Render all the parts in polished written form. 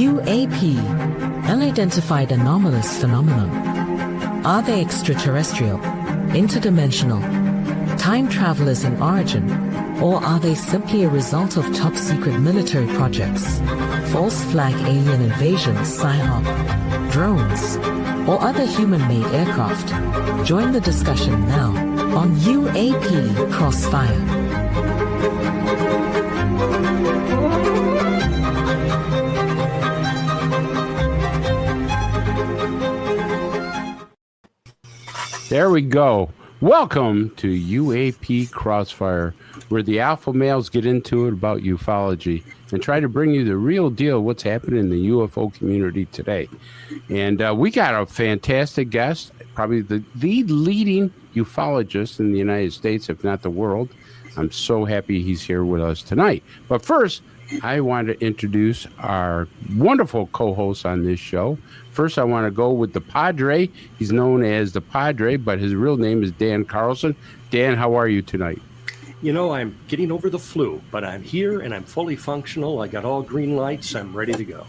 UAP, unidentified anomalous phenomenon. Are they extraterrestrial, interdimensional, time travelers in origin, or are they simply a result of top-secret military projects, false flag alien invasions, PSYOP, drones, or other human-made aircraft? Join the discussion now on UAP Crossfire. There we go. Welcome to UAP Crossfire, where the alpha males get into it about ufology and try to bring you the real deal, what's happening in the UFO community today. And we got a fantastic guest, probably the leading ufologist in the United States, if not the world. I'm so happy he's here with us tonight. But first, I want to introduce our wonderful co-host on this show. First, I want to go with the Padre. He's known as the Padre, but his real name is Dan Carlson. Dan, how are you tonight? You know, I'm getting over the flu, but I'm here and I'm fully functional. I got all green lights. I'm ready to go.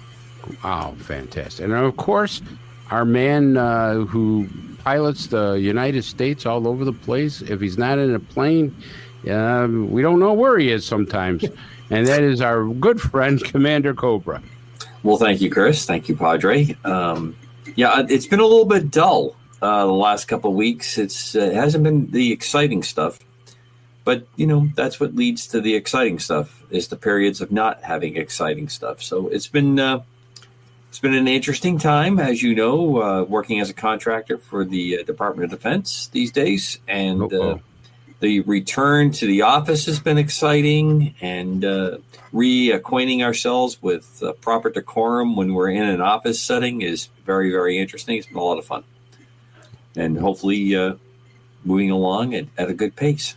Wow, fantastic. And of course, our man who pilots the United States all over the place, if he's not in a plane, we don't know where he is sometimes. And that is our good friend, Commander Cobra. Well, thank you, Chris. Thank you, Padre. It's been a little bit dull the last couple of weeks. It hasn't been the exciting stuff. But, you know, that's what leads to the exciting stuff, is the periods of not having exciting stuff. So it's been an interesting time, as you know, working as a contractor for the Department of Defense these days. And the return to the office has been exciting, and reacquainting ourselves with proper decorum when we're in an office setting is very, very interesting. It's been a lot of fun. And hopefully moving along at a good pace.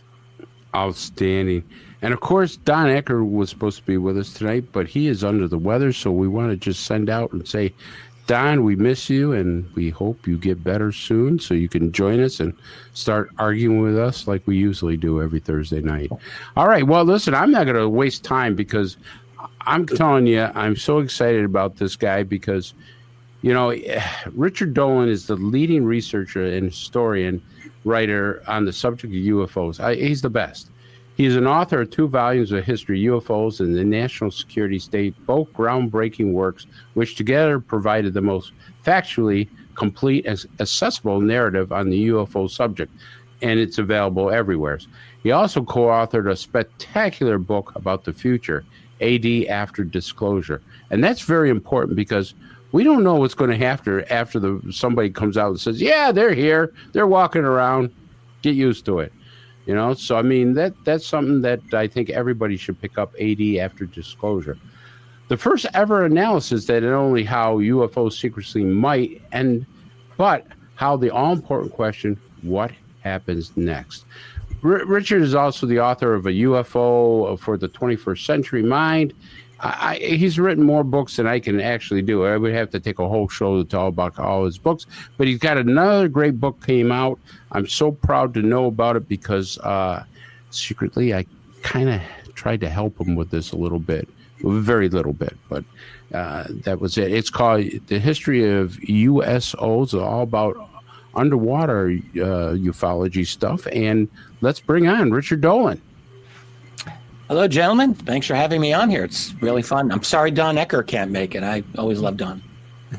Outstanding. And of course, Don Ecker was supposed to be with us tonight, but he is under the weather, so we want to just send out and say, Don, we miss you, and we hope you get better soon so you can join us and start arguing with us like we usually do every Thursday night. All right. Well, listen, I'm not going to waste time because I'm telling you, I'm so excited about this guy because, you know, Richard Dolan is the leading researcher and historian writer on the subject of UFOs. He's the best. He is an author of 2 volumes of history, UFOs and the National Security State, both groundbreaking works, which together provided the most factually complete and accessible narrative on the UFO subject, and it's available everywhere. He also co-authored a spectacular book about the future, AD After Disclosure. And that's very important because we don't know what's going to happen after somebody comes out and says, yeah, they're here, they're walking around, get used to it. You know, so I mean, that's something that I think everybody should pick up, AD After Disclosure. The first ever analysis that not only how UFO secrecy might end, but how the all-important question, what happens next? Richard is also the author of a UFO for the 21st Century Mind. He's written more books than I can actually do. I would have to take a whole show to talk about all his books, but he's got another great book came out. I'm so proud to know about it because secretly I kind of tried to help him with this a little bit, a very little bit, but that was it. It's called The History of USOs, all about underwater ufology stuff. And let's bring on Richard Dolan. Hello, gentlemen. Thanks for having me on here. It's really fun. I'm sorry Don Ecker can't make it. I always love Don.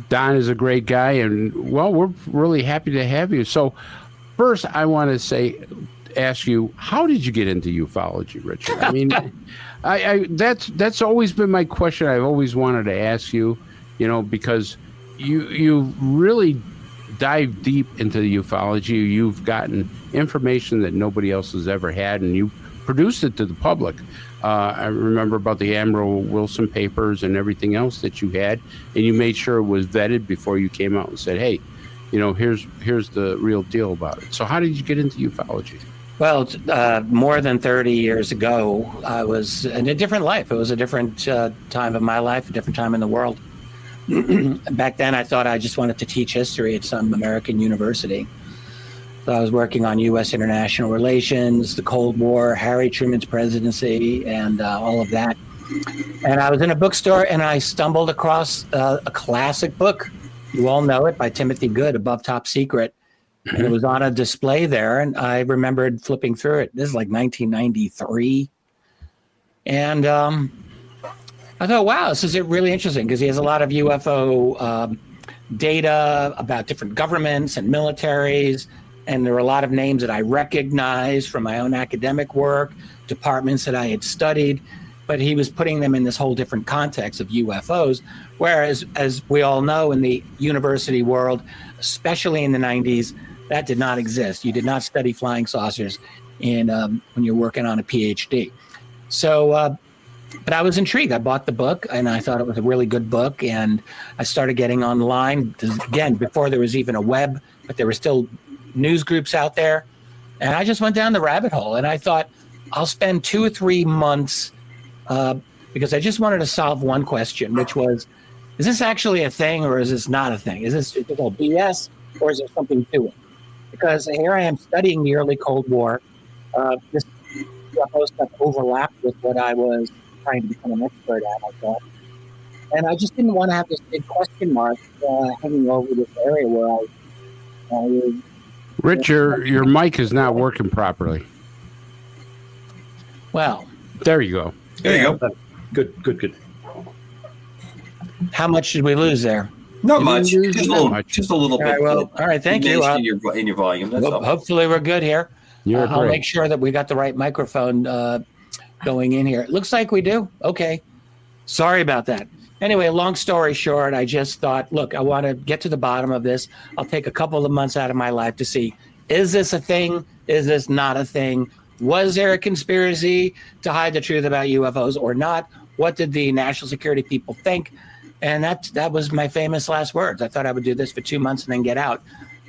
Don is a great guy, and, well, we're really happy to have you. So first, I want to ask you, how did you get into ufology, Richard? I mean, that's always been my question. I've always wanted to ask you, you know, because you really dive deep into the ufology. You've gotten information that nobody else has ever had, and you produced it to the public. I remember about the Admiral Wilson papers and everything else that you had, and you made sure it was vetted before you came out and said, hey, you know, here's the real deal about it. So how did you get into ufology? Well, more than 30 years ago, I was in a different life. It was a different time of my life, a different time in the world. Back then, I thought I just wanted to teach history at some American university. So I was working on U.S. international relations, the Cold War, Harry Truman's presidency, and all of that. And I was in a bookstore and I stumbled across a classic book. You all know it, by Timothy Good, Above Top Secret. And it was on a display there. And I remembered flipping through it. This is like 1993. And I thought, wow, this is really interesting because he has a lot of UFO data about different governments and militaries. And there were a lot of names that I recognized from my own academic work, departments that I had studied. But he was putting them in this whole different context of UFOs. Whereas, as we all know, in the university world, especially in the 90s, that did not exist. You did not study flying saucers when you're working on a PhD. So, but I was intrigued. I bought the book, and I thought it was a really good book. And I started getting online, again, before there was even a web, but there were still news groups out there. And I just went down the rabbit hole. And I thought, I'll spend 2 or 3 months because I just wanted to solve one question, which was, is this actually a thing or is this not a thing? Is this all BS or is there something to it? Because here I am studying the early Cold War. This UFO stuff overlapped with what I was trying to become an expert at, I thought. And I just didn't want to have this big question mark hanging over this area where I Rich, your mic is not working properly. Well, there you go. There you go. Good. How much did we lose there? Not much. Just a little bit. All right, thank you. In your volume. That's all. Hopefully we're good here. I'll great. make sure that we got the right microphone going in here. It looks like we do. Okay. Sorry about that. Anyway, long story short, I just thought, look, I want to get to the bottom of this. I'll take a couple of months out of my life to see, is this a thing? Is this not a thing? Was there a conspiracy to hide the truth about UFOs or not? What did the national security people think? And that was my famous last words. I thought I would do this for 2 months and then get out.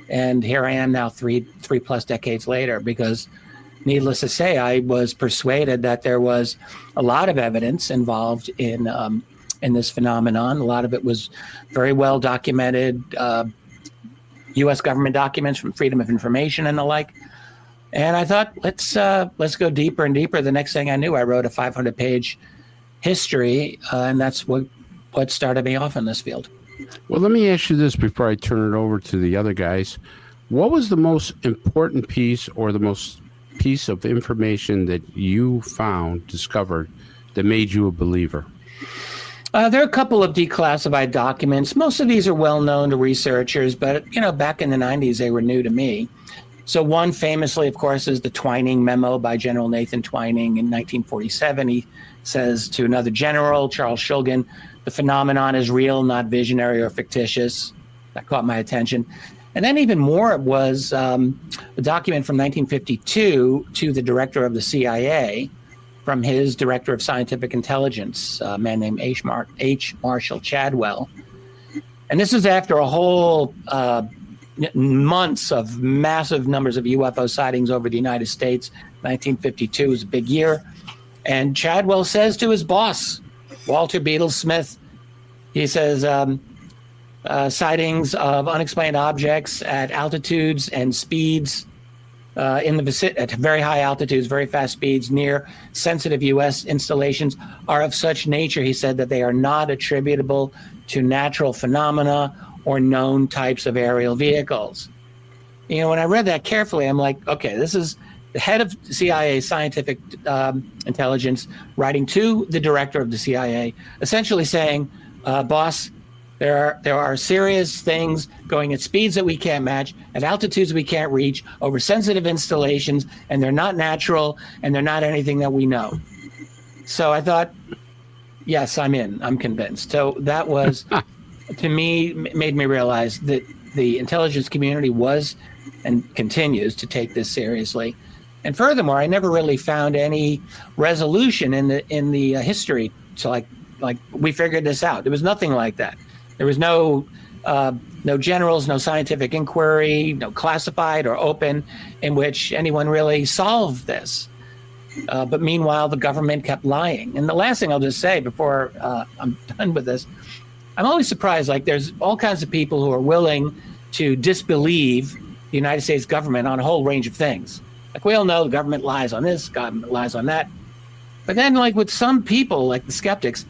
And here I am now, three plus decades later, because needless to say, I was persuaded that there was a lot of evidence involved in this phenomenon. A lot of it was very well documented, U.S. government documents from Freedom of Information and the like. And I thought, let's go deeper and deeper. The next thing I knew, I wrote a 500-page history, and that's what started me off in this field. Well, let me ask you this before I turn it over to the other guys. What was the most important piece or the most piece of information that you discovered, that made you a believer? There are a couple of declassified documents. Most of these are well known to researchers, but back in the 90s, they were new to me. So one famously, of course, is the Twining memo by General Nathan Twining in 1947. He says to another general, Charles Shulgin, the phenomenon is real, not visionary or fictitious. That caught my attention. And then even more, it was a document from 1952 to the director of the CIA from his director of scientific intelligence, a man named H. Marshall Chadwell. And this is after a whole months of massive numbers of UFO sightings over the United States. 1952 was a big year. And Chadwell says to his boss, Walter Beadle Smith, he says, sightings of unexplained objects at altitudes and speeds in the vicinity, at very high altitudes, very fast speeds near sensitive U.S. installations are of such nature, he said, that they are not attributable to natural phenomena or known types of aerial vehicles. When I read that carefully, I'm like, okay, this is the head of CIA scientific intelligence writing to the director of the CIA, essentially saying, boss, there are serious things going at speeds that we can't match, at altitudes we can't reach, over sensitive installations, and they're not natural, and they're not anything that we know. So I thought, yes, I'm convinced. So that was, to me, made me realize that the intelligence community was and continues to take this seriously. And furthermore, I never really found any resolution in the history to like we figured this out. There was nothing like that. There was no generals, no scientific inquiry, no classified or open in which anyone really solved this. But meanwhile, the government kept lying. And the last thing I'll just say before I'm done with this, I'm always surprised. Like, there's all kinds of people who are willing to disbelieve the United States government on a whole range of things. Like, we all know the government lies on this, government lies on that. But then, like with some people, like the skeptics,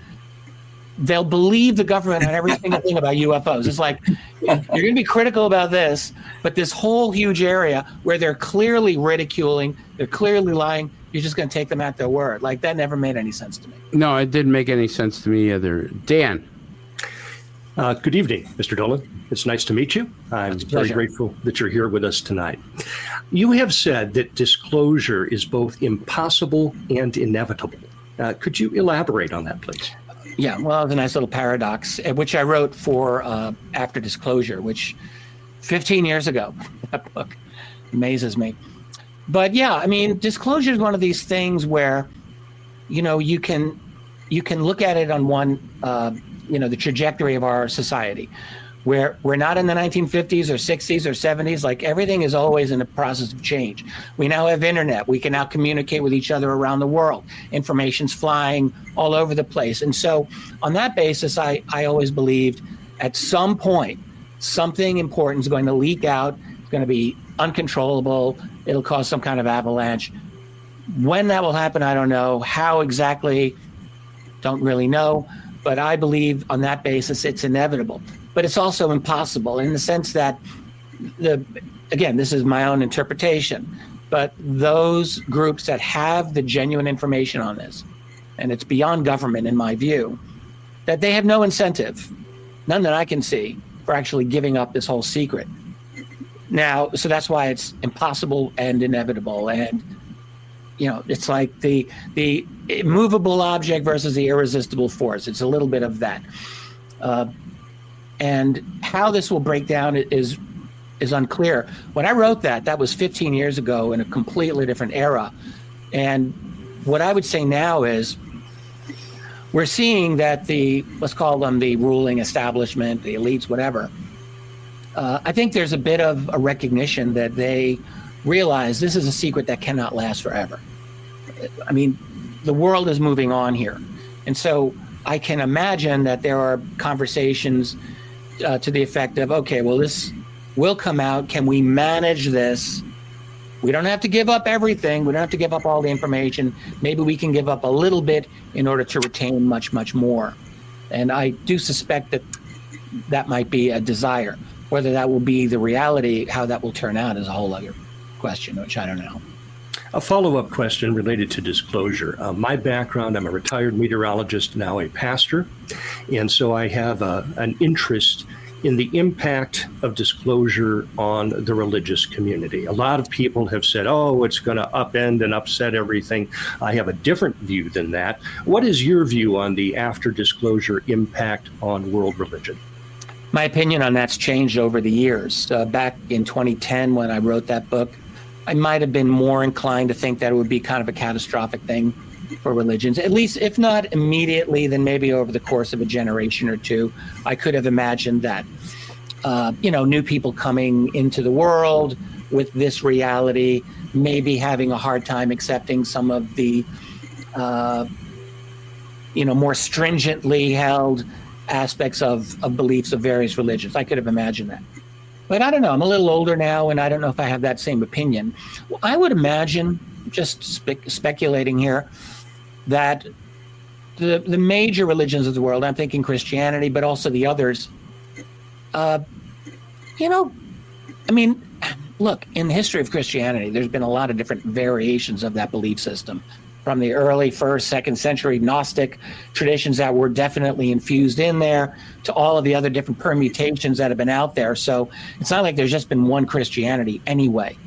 they'll believe the government on every single thing about UFOs. It's like, you're going to be critical about this, but this whole huge area where they're clearly ridiculing, they're clearly lying, you're just going to take them at their word. Like, that never made any sense to me. No, it didn't make any sense to me either. Dan. Good evening, Mr. Dolan. It's nice to meet you. I'm very grateful that you're here with us tonight. You have said that disclosure is both impossible and inevitable. Could you elaborate on that, please? Yeah, well, it's a nice little paradox, which I wrote for After Disclosure, which 15 years ago, that book amazes me. But yeah, I mean, disclosure is one of these things where, you know, you can look at it on one, the trajectory of our society, where we're not in the 1950s or 60s or 70s. Like, everything is always in the process of change. We now have internet. We can now communicate with each other around the world. Information's flying all over the place. And so on that basis, I always believed at some point, something important is going to leak out. It's going to be uncontrollable. It'll cause some kind of avalanche. When that will happen, I don't know. How exactly, don't really know. But I believe on that basis, it's inevitable. But it's also impossible in the sense that, again, this is my own interpretation, but those groups that have the genuine information on this, and it's beyond government in my view, that they have no incentive, none that I can see, for actually giving up this whole secret. Now, so that's why it's impossible and inevitable. And, you know, it's like the immovable object versus the irresistible force. It's a little bit of that. And how this will break down is unclear. When I wrote that was 15 years ago in a completely different era. And what I would say now is we're seeing that let's call them the ruling establishment, the elites, whatever. I think there's a bit of a recognition that they realize this is a secret that cannot last forever. I mean, the world is moving on here. And so I can imagine that there are conversations to the effect of, okay, well, this will come out. Can we manage this? We don't have to give up everything. We don't have to give up all the information. Maybe we can give up a little bit in order to retain much, much more. And I do suspect that might be a desire. Whether that will be the reality, how that will turn out is a whole other question, which I don't know. A follow-up question related to disclosure. My background, I'm a retired meteorologist, now a pastor, and so I have an interest in the impact of disclosure on the religious community. A lot of people have said, oh, it's going to upend and upset everything. I have a different view than that. What is your view on the after disclosure impact on world religion? My opinion on that's changed over the years. Back in 2010, when I wrote that book, I might have been more inclined to think that it would be kind of a catastrophic thing for religions, at least if not immediately, then maybe over the course of a generation or two. I could have imagined that, new people coming into the world with this reality, maybe having a hard time accepting some of the, more stringently held aspects of beliefs of various religions. I could have imagined that. But I don't know. I'm a little older now, and I don't know if I have that same opinion. Well, I would imagine, just speculating here, that the major religions of the world, I'm thinking Christianity, but also the others, look, in the history of Christianity, there's been a lot of different variations of that belief system, from the early 1st, 2nd century Gnostic traditions that were definitely infused in there to all of the other different permutations that have been out there. So it's not like there's just been one Christianity anyway.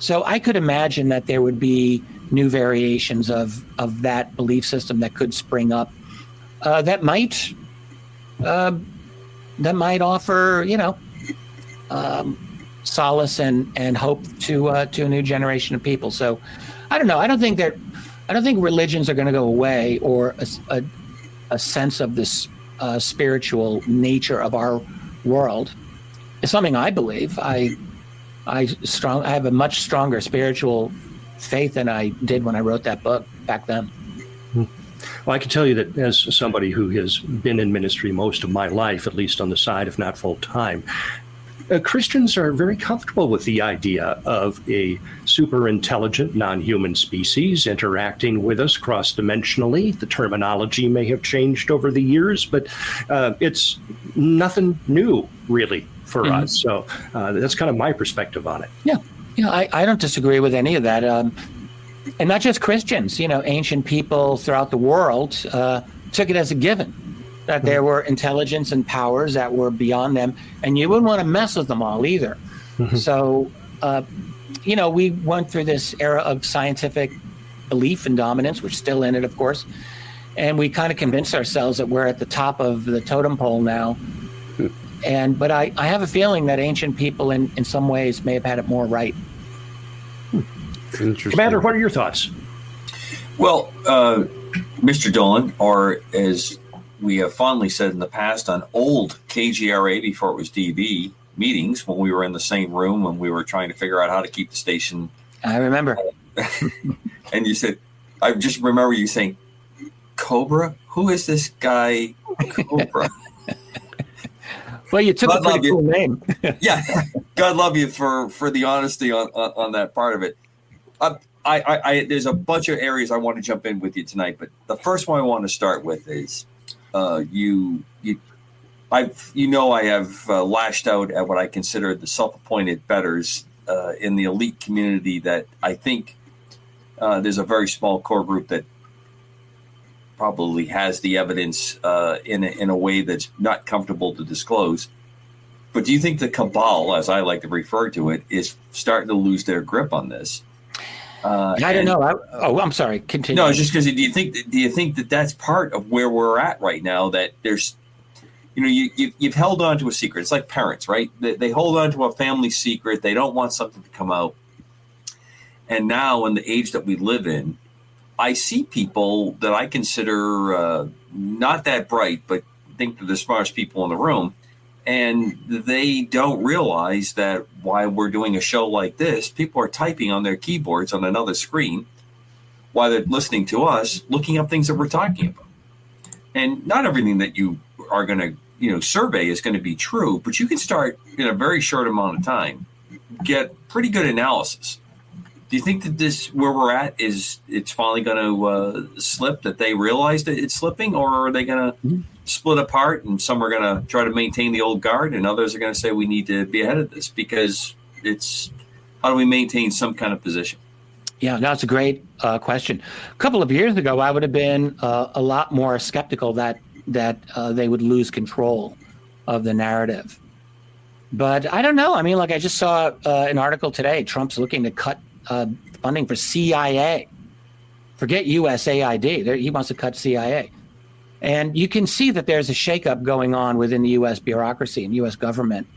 So I could imagine that there would be new variations of that belief system that could spring up that might offer, solace and hope to a new generation of people. So I don't know. I don't think religions are going to go away, or a sense of this spiritual nature of our world. It's something I believe. I have a much stronger spiritual faith than I did when I wrote that book back then. Well, I can tell you that as somebody who has been in ministry most of my life, at least on the side, if not full time, Christians are very comfortable with the idea of a super intelligent non-human species interacting with us cross-dimensionally. The terminology may have changed over the years, but it's nothing new, really, for us. So that's kind of my perspective on it. Yeah, I don't disagree with any of that. And not just Christians, ancient people throughout the world took it as a given that there were intelligence and powers that were beyond them, and you wouldn't want to mess with them all either. So, we went through this era of scientific belief and dominance. We're still in it, of course, and we kind of convinced ourselves that we're at the top of the totem pole now. But I have a feeling that ancient people in some ways may have had it more right. Interesting. Commander, what are your thoughts? Well, Mr. Dolan, or as we have fondly said in the past on old KGRA before it was DB meetings, when we were in the same room when we were trying to figure out how to keep the station. I remember. And you said, I just remember you saying, Cobra? Who is this guy, Cobra? Well, you took a pretty cool name. Yeah. God love you for the honesty on that part of it. I there's a bunch of areas I want to jump in with you tonight, but the first one I want to start with is I have lashed out at what I consider the self-appointed betters in the elite community. That I think there's a very small core group that probably has the evidence in a way that's not comfortable to disclose. But do you think the cabal, as I like to refer to it, is starting to lose their grip on this? I don't know. I'm sorry. Continue. No, it's just because do you think that that's part of where we're at right now? That there's, you've held on to a secret. It's like parents, right? They hold on to a family secret. They don't want something to come out. And now, in the age that we live in, I see people that I consider not that bright, but think they're the smartest people in the room. And they don't realize that while we're doing a show like this, people are typing on their keyboards on another screen while they're listening to us, looking up things that we're talking about. And not everything that you are going to, survey is going to be true, but you can start in a very short amount of time, get pretty good analysis. Do you think that this, where we're at, it's finally going to slip, that they realize that it's slipping, or are they going to split apart and some are going to try to maintain the old guard and others are going to say we need to be ahead of this? Because how do we maintain some kind of position? Yeah, that's a great question. A couple of years ago, I would have been a lot more skeptical that they would lose control of the narrative. But I don't know. I mean, I just saw an article today. Trump's looking to cut funding for CIA. Forget USAID. He wants to cut CIA. And you can see that there's a shakeup going on within the U.S. bureaucracy and U.S. government.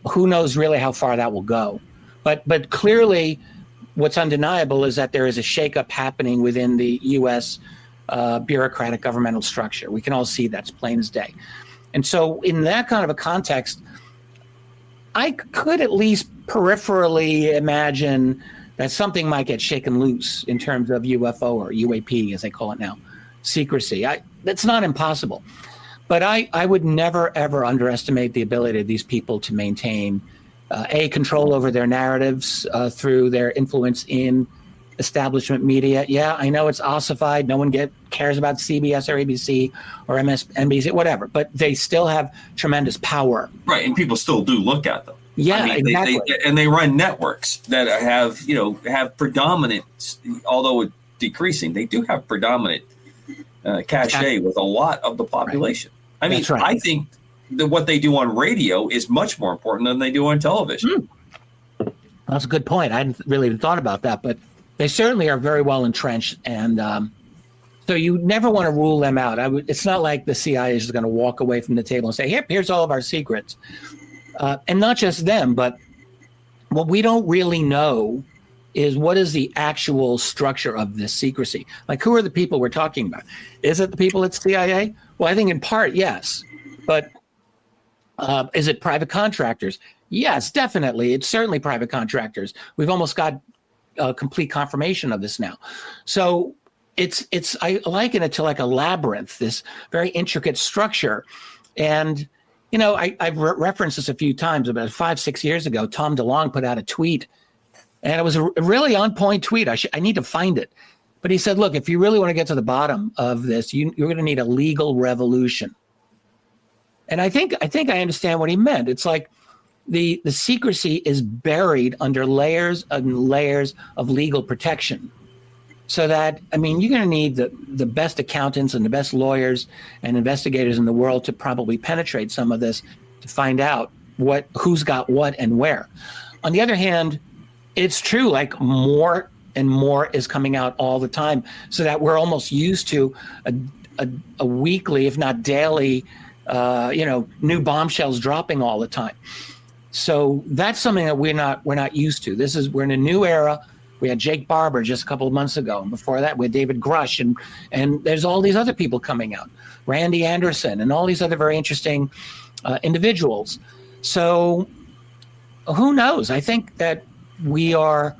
Who knows really how far that will go? But clearly, what's undeniable is that there is a shakeup happening within the U.S. Bureaucratic governmental structure. We can all see that's plain as day. And so in that kind of a context, I could at least peripherally imagine that something might get shaken loose in terms of UFO or UAP, as they call it now, secrecy. That's not impossible. But I would never, ever underestimate the ability of these people to maintain, control over their narratives through their influence in establishment media. Yeah, I know it's ossified. No one cares about CBS or ABC or MSNBC, whatever. But they still have tremendous power. Right, and people still do look at them. Yeah, exactly. They run networks that have predominant, although decreasing, they do have predominant cachet with a lot of the population. Right. I mean, right. I think that what they do on radio is much more important than they do on television. That's a good point. I hadn't really thought about that, but they certainly are very well entrenched, and so you never want to rule them out. It's not like the CIA is going to walk away from the table and say, here's all of our secrets. And not just them, but what we don't really know is what is the actual structure of this secrecy? Like, who are the people we're talking about? Is it the people at CIA? Well, I think in part, yes. But is it private contractors? Yes, definitely. It's certainly private contractors. We've almost got complete confirmation of this now. So I liken it to like a labyrinth, this very intricate structure. And I've referenced this a few times. About 5-6 years ago, Tom DeLonge put out a tweet, and it was a really on-point tweet. I need to find it. But he said, look, if you really want to get to the bottom of this, you're going to need a legal revolution. And I think I understand what he meant. It's like the secrecy is buried under layers and layers of legal protection. So that, you're going to need the best accountants and the best lawyers and investigators in the world to probably penetrate some of this to find out who's got what and where. On the other hand, it's true, like more and more is coming out all the time, so that we're almost used to a weekly, if not daily, new bombshells dropping all the time. So that's something that we're not used to. We're in a new era. We had Jake Barber just a couple of months ago, and before that we had David Grush, and there's all these other people coming out, Randy Anderson, and all these other very interesting individuals. So who knows? I think that we are.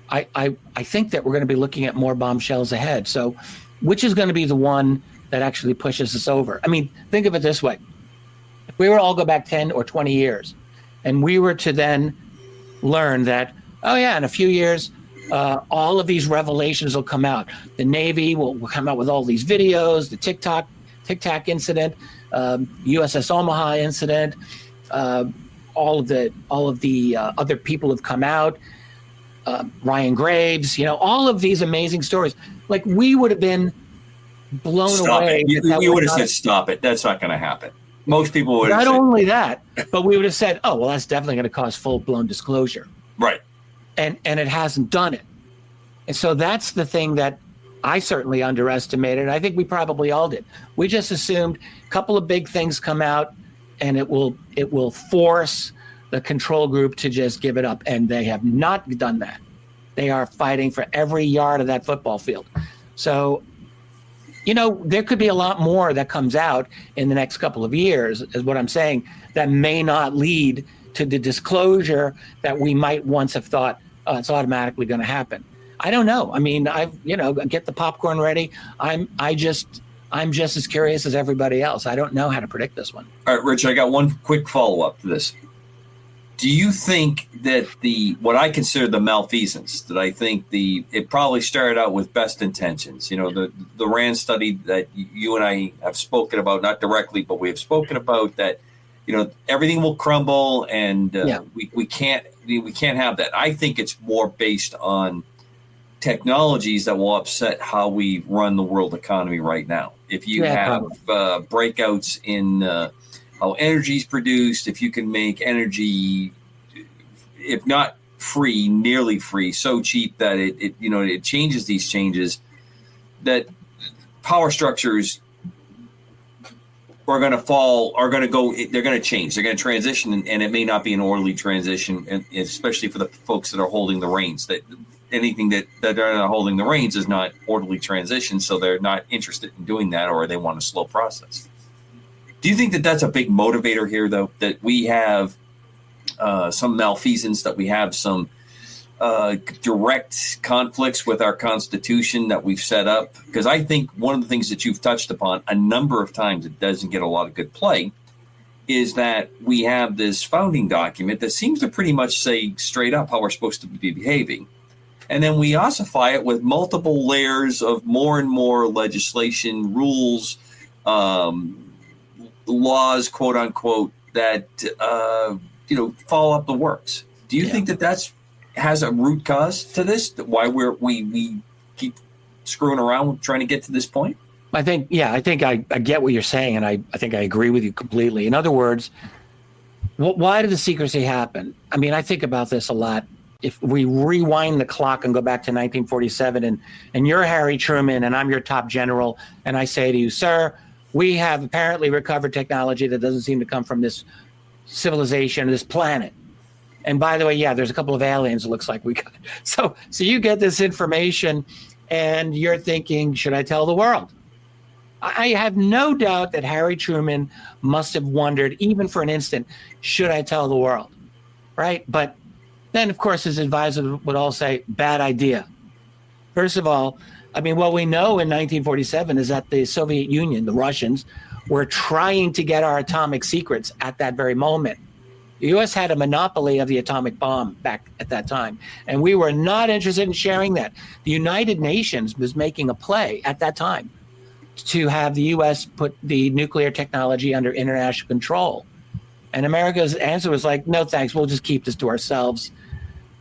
I think that we're going to be looking at more bombshells ahead. So, which is going to be the one that actually pushes us over? Think of it this way: if we were to all go back 10 or 20 years, and we were to then learn that, oh yeah, in a few years, all of these revelations will come out. The Navy will come out with all these videos, the Tic Tac incident, USS Omaha incident, all of the other people have come out, Ryan Graves, all of these amazing stories. Like, we would have been blown away. You would have said, stop it. That's not going to happen. Most people would have said. Not only that, but we would have said, oh, well, that's definitely going to cause full-blown disclosure. Right. And it hasn't done it. And so that's the thing that I certainly underestimated. And I think we probably all did. We just assumed a couple of big things come out and it will force the control group to just give it up. And they have not done that. They are fighting for every yard of that football field. So, there could be a lot more that comes out in the next couple of years, is what I'm saying, that may not lead to the disclosure that we might once have thought, it's automatically going to happen. I don't know. Get the popcorn ready. I'm just as curious as everybody else. I don't know how to predict this one. All right, Rich, I got one quick follow-up to this. Do you think that what I consider the malfeasance, that I think it probably started out with best intentions? The RAND study that you and I have spoken about, not directly, but we have spoken about that. Everything will crumble, and we can't have that. I think it's more based on technologies that will upset how we run the world economy right now. If you have breakouts in how energy is produced, if you can make energy, if not free, nearly free, so cheap that it changes these changes, that power structures are going to fall, they're going to change, they're going to transition, and it may not be an orderly transition, and especially for the folks that are holding the reins. That anything that they're not holding the reins is not orderly transition, so they're not interested in doing that, or they want a slow process. Do you think that that's a big motivator here, though, that we have some malfeasance, that we have some direct conflicts with our Constitution that we've set up? Because I think one of the things that you've touched upon a number of times, it doesn't get a lot of good play, is that we have this founding document that seems to pretty much say straight up how we're supposed to be behaving. And then we ossify it with multiple layers of more and more legislation, rules, laws, quote unquote, that follow up the works. Do you think that has a root cause to this? Why we keep screwing around trying to get to this point? I think I get what you're saying, and I think I agree with you completely. In other words, why did the secrecy happen? I think about this a lot. If we rewind the clock and go back to 1947, and you're Harry Truman and I'm your top general, and I say to you, sir, we have apparently recovered technology that doesn't seem to come from this civilization, this planet. And by the way, there's a couple of aliens it looks like we got. So you get this information and you're thinking, should I tell the world? I have no doubt that Harry Truman must have wondered, even for an instant, should I tell the world? Right? But then, of course, his advisor would all say, bad idea. First of all, what we know in 1947 is that the Soviet Union, the Russians, were trying to get our atomic secrets at that very moment. The U.S. had a monopoly of the atomic bomb back at that time, and we were not interested in sharing that. The United Nations was making a play at that time to have the U.S. put the nuclear technology under international control. And America's answer was like, no, thanks, we'll just keep this to ourselves.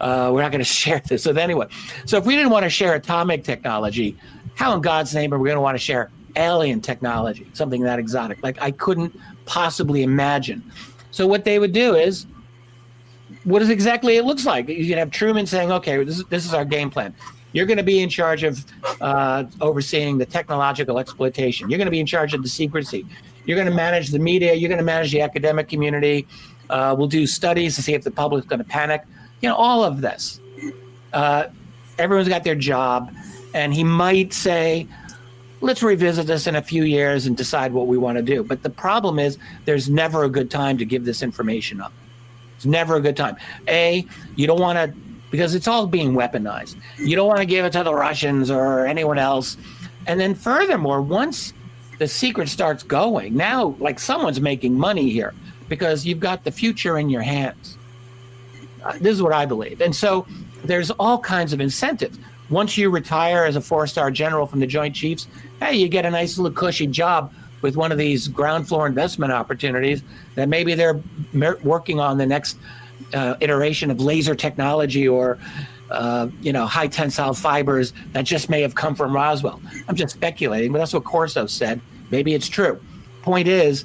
We're not going to share this. So anyway, so if we didn't want to share atomic technology, how in God's name are we going to want to share alien technology, something that exotic? Like, I couldn't possibly imagine. So what they would do is, what is exactly it looks like? You can have Truman saying, okay, this is our game plan. You're going to be in charge of overseeing the technological exploitation. You're going to be in charge of the secrecy. You're going to manage the media. You're going to manage the academic community. We'll do studies to see if the public's going to panic. You know, all of this. Everyone's got their job. And he might say, let's revisit this in a few years and decide what we want to do. But the problem is there's never a good time to give this information up. It's never a good time. You don't want to, because it's all being weaponized. You don't want to give it to the Russians or anyone else. And then furthermore, once the secret starts going, now like someone's making money here because you've got the future in your hands. This is what I believe. And so there's all kinds of incentives. Once you retire as a 4-star general from the Joint Chiefs, hey, you get a nice little cushy job with one of these ground floor investment opportunities that maybe they're working on the next iteration of laser technology or, high tensile fibers that just may have come from Roswell. I'm just speculating, but that's what Corso said. Maybe it's true. Point is,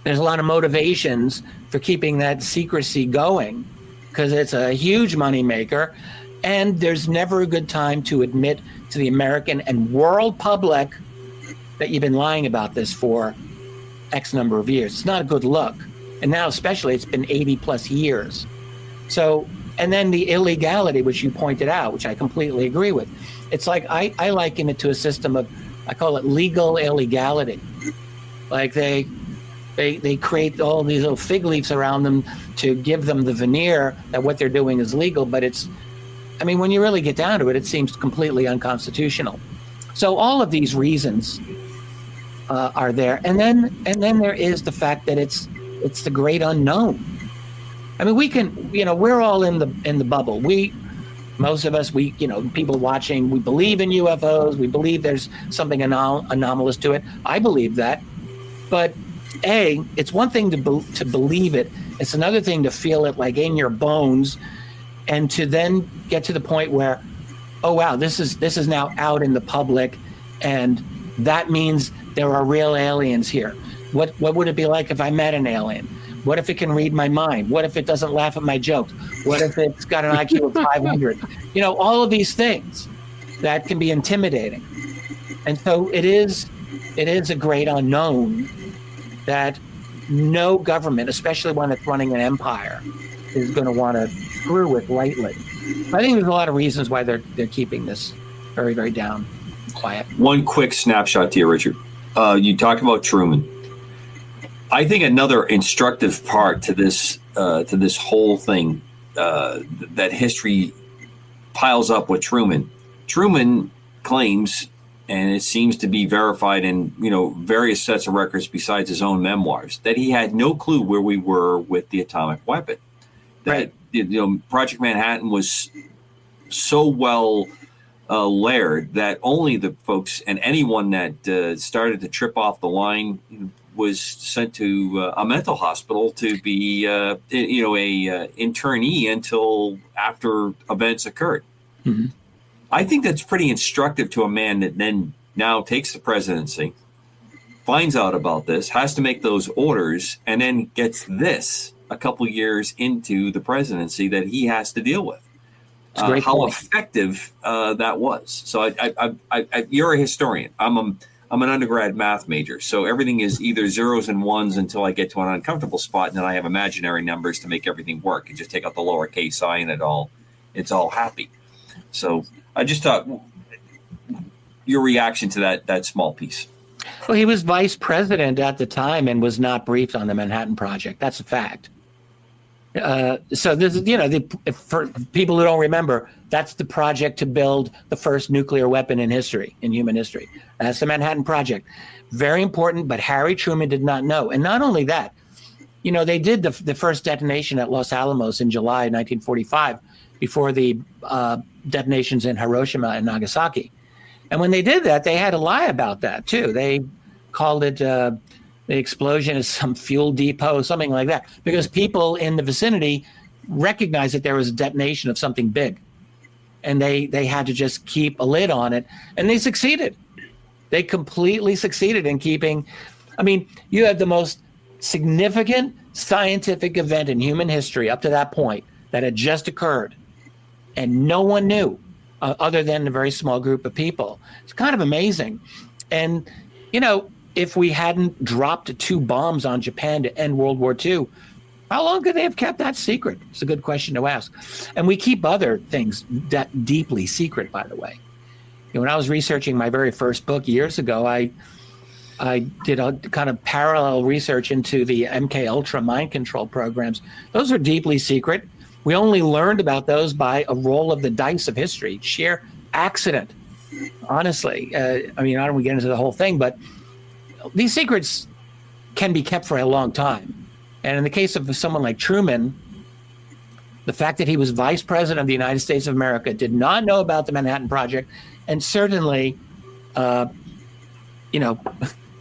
there's a lot of motivations for keeping that secrecy going because it's a huge moneymaker. And there's never a good time to admit to the American and world public that you've been lying about this for X number of years. It's not a good look. And now especially it's been 80 plus years. So, and then the illegality, which you pointed out, which I completely agree with. It's like, I liken it to a system of, I call it legal illegality. Like they create all these little fig leaves around them to give them the veneer that what they're doing is legal, but when you really get down to it, it seems completely unconstitutional. So all of these reasons are there, and then there is the fact that it's the great unknown. I mean, we're all in the bubble. Most of us, people watching, we believe in UFOs. We believe there's something anomalous to it. I believe that, but it's one thing to believe it. It's another thing to feel it like in your bones. And to then get to the point where, oh wow, this is now out in the public, and that means there are real aliens here. What would it be like if I met an alien? What if it can read my mind? What if it doesn't laugh at my jokes? What if it's got an IQ of 500? All of these things that can be intimidating. And so it is a great unknown that no government, especially one that's running an empire, is going to want to screw with lightly. I think there's a lot of reasons why they're keeping this very, very down, quiet. One quick snapshot here, Richard. You talked about Truman. I think another instructive part to this whole thing that history piles up with Truman. Truman claims, and it seems to be verified in various sets of records besides his own memoirs, that he had no clue where we were with the atomic weapon. That Project Manhattan was so well layered that only the folks and anyone that started to trip off the line was sent to a mental hospital to be a internee until after events occurred. Mm-hmm. I think that's pretty instructive to a man that then now takes the presidency, finds out about this, has to make those orders, and then gets this a couple years into the presidency that he has to deal with. How effective that was. So you're a historian. I'm an undergrad math major. So everything is either zeros and ones until I get to an uncomfortable spot, and then I have imaginary numbers to make everything work. You just take out the lowercase I and it's all happy. So I just thought your reaction to that small piece. Well, he was vice president at the time and was not briefed on the Manhattan Project. That's a fact. So this is, for people who don't remember, that's the project to build the first nuclear weapon in history, in human history. That's the Manhattan Project. Very important, but Harry Truman did not know. And not only that, they did the first detonation at Los Alamos in July 1945 before the detonations in Hiroshima and Nagasaki. And when they did that, they had to lie about that too. They called it the explosion as some fuel depot, something like that, because people in the vicinity recognized that there was a detonation of something big. And they had to just keep a lid on it. And they succeeded. They completely succeeded in keeping. I mean, you had the most significant scientific event in human history up to that point that had just occurred. And no one knew other than a very small group of people. It's kind of amazing. And, if we hadn't dropped 2 bombs on Japan to end World War II, how long could they have kept that secret? It's a good question to ask. And we keep other things that deeply secret, by the way. When I was researching my very first book years ago, I did a kind of parallel research into the MK Ultra mind control programs. Those are deeply secret. We only learned about those by a roll of the dice of history, sheer accident. Honestly, I don't want to get into the whole thing, but these secrets can be kept for a long time. And in the case of someone like Truman, the fact that he was vice president of the United States of America, did not know about the Manhattan Project, and certainly, I'm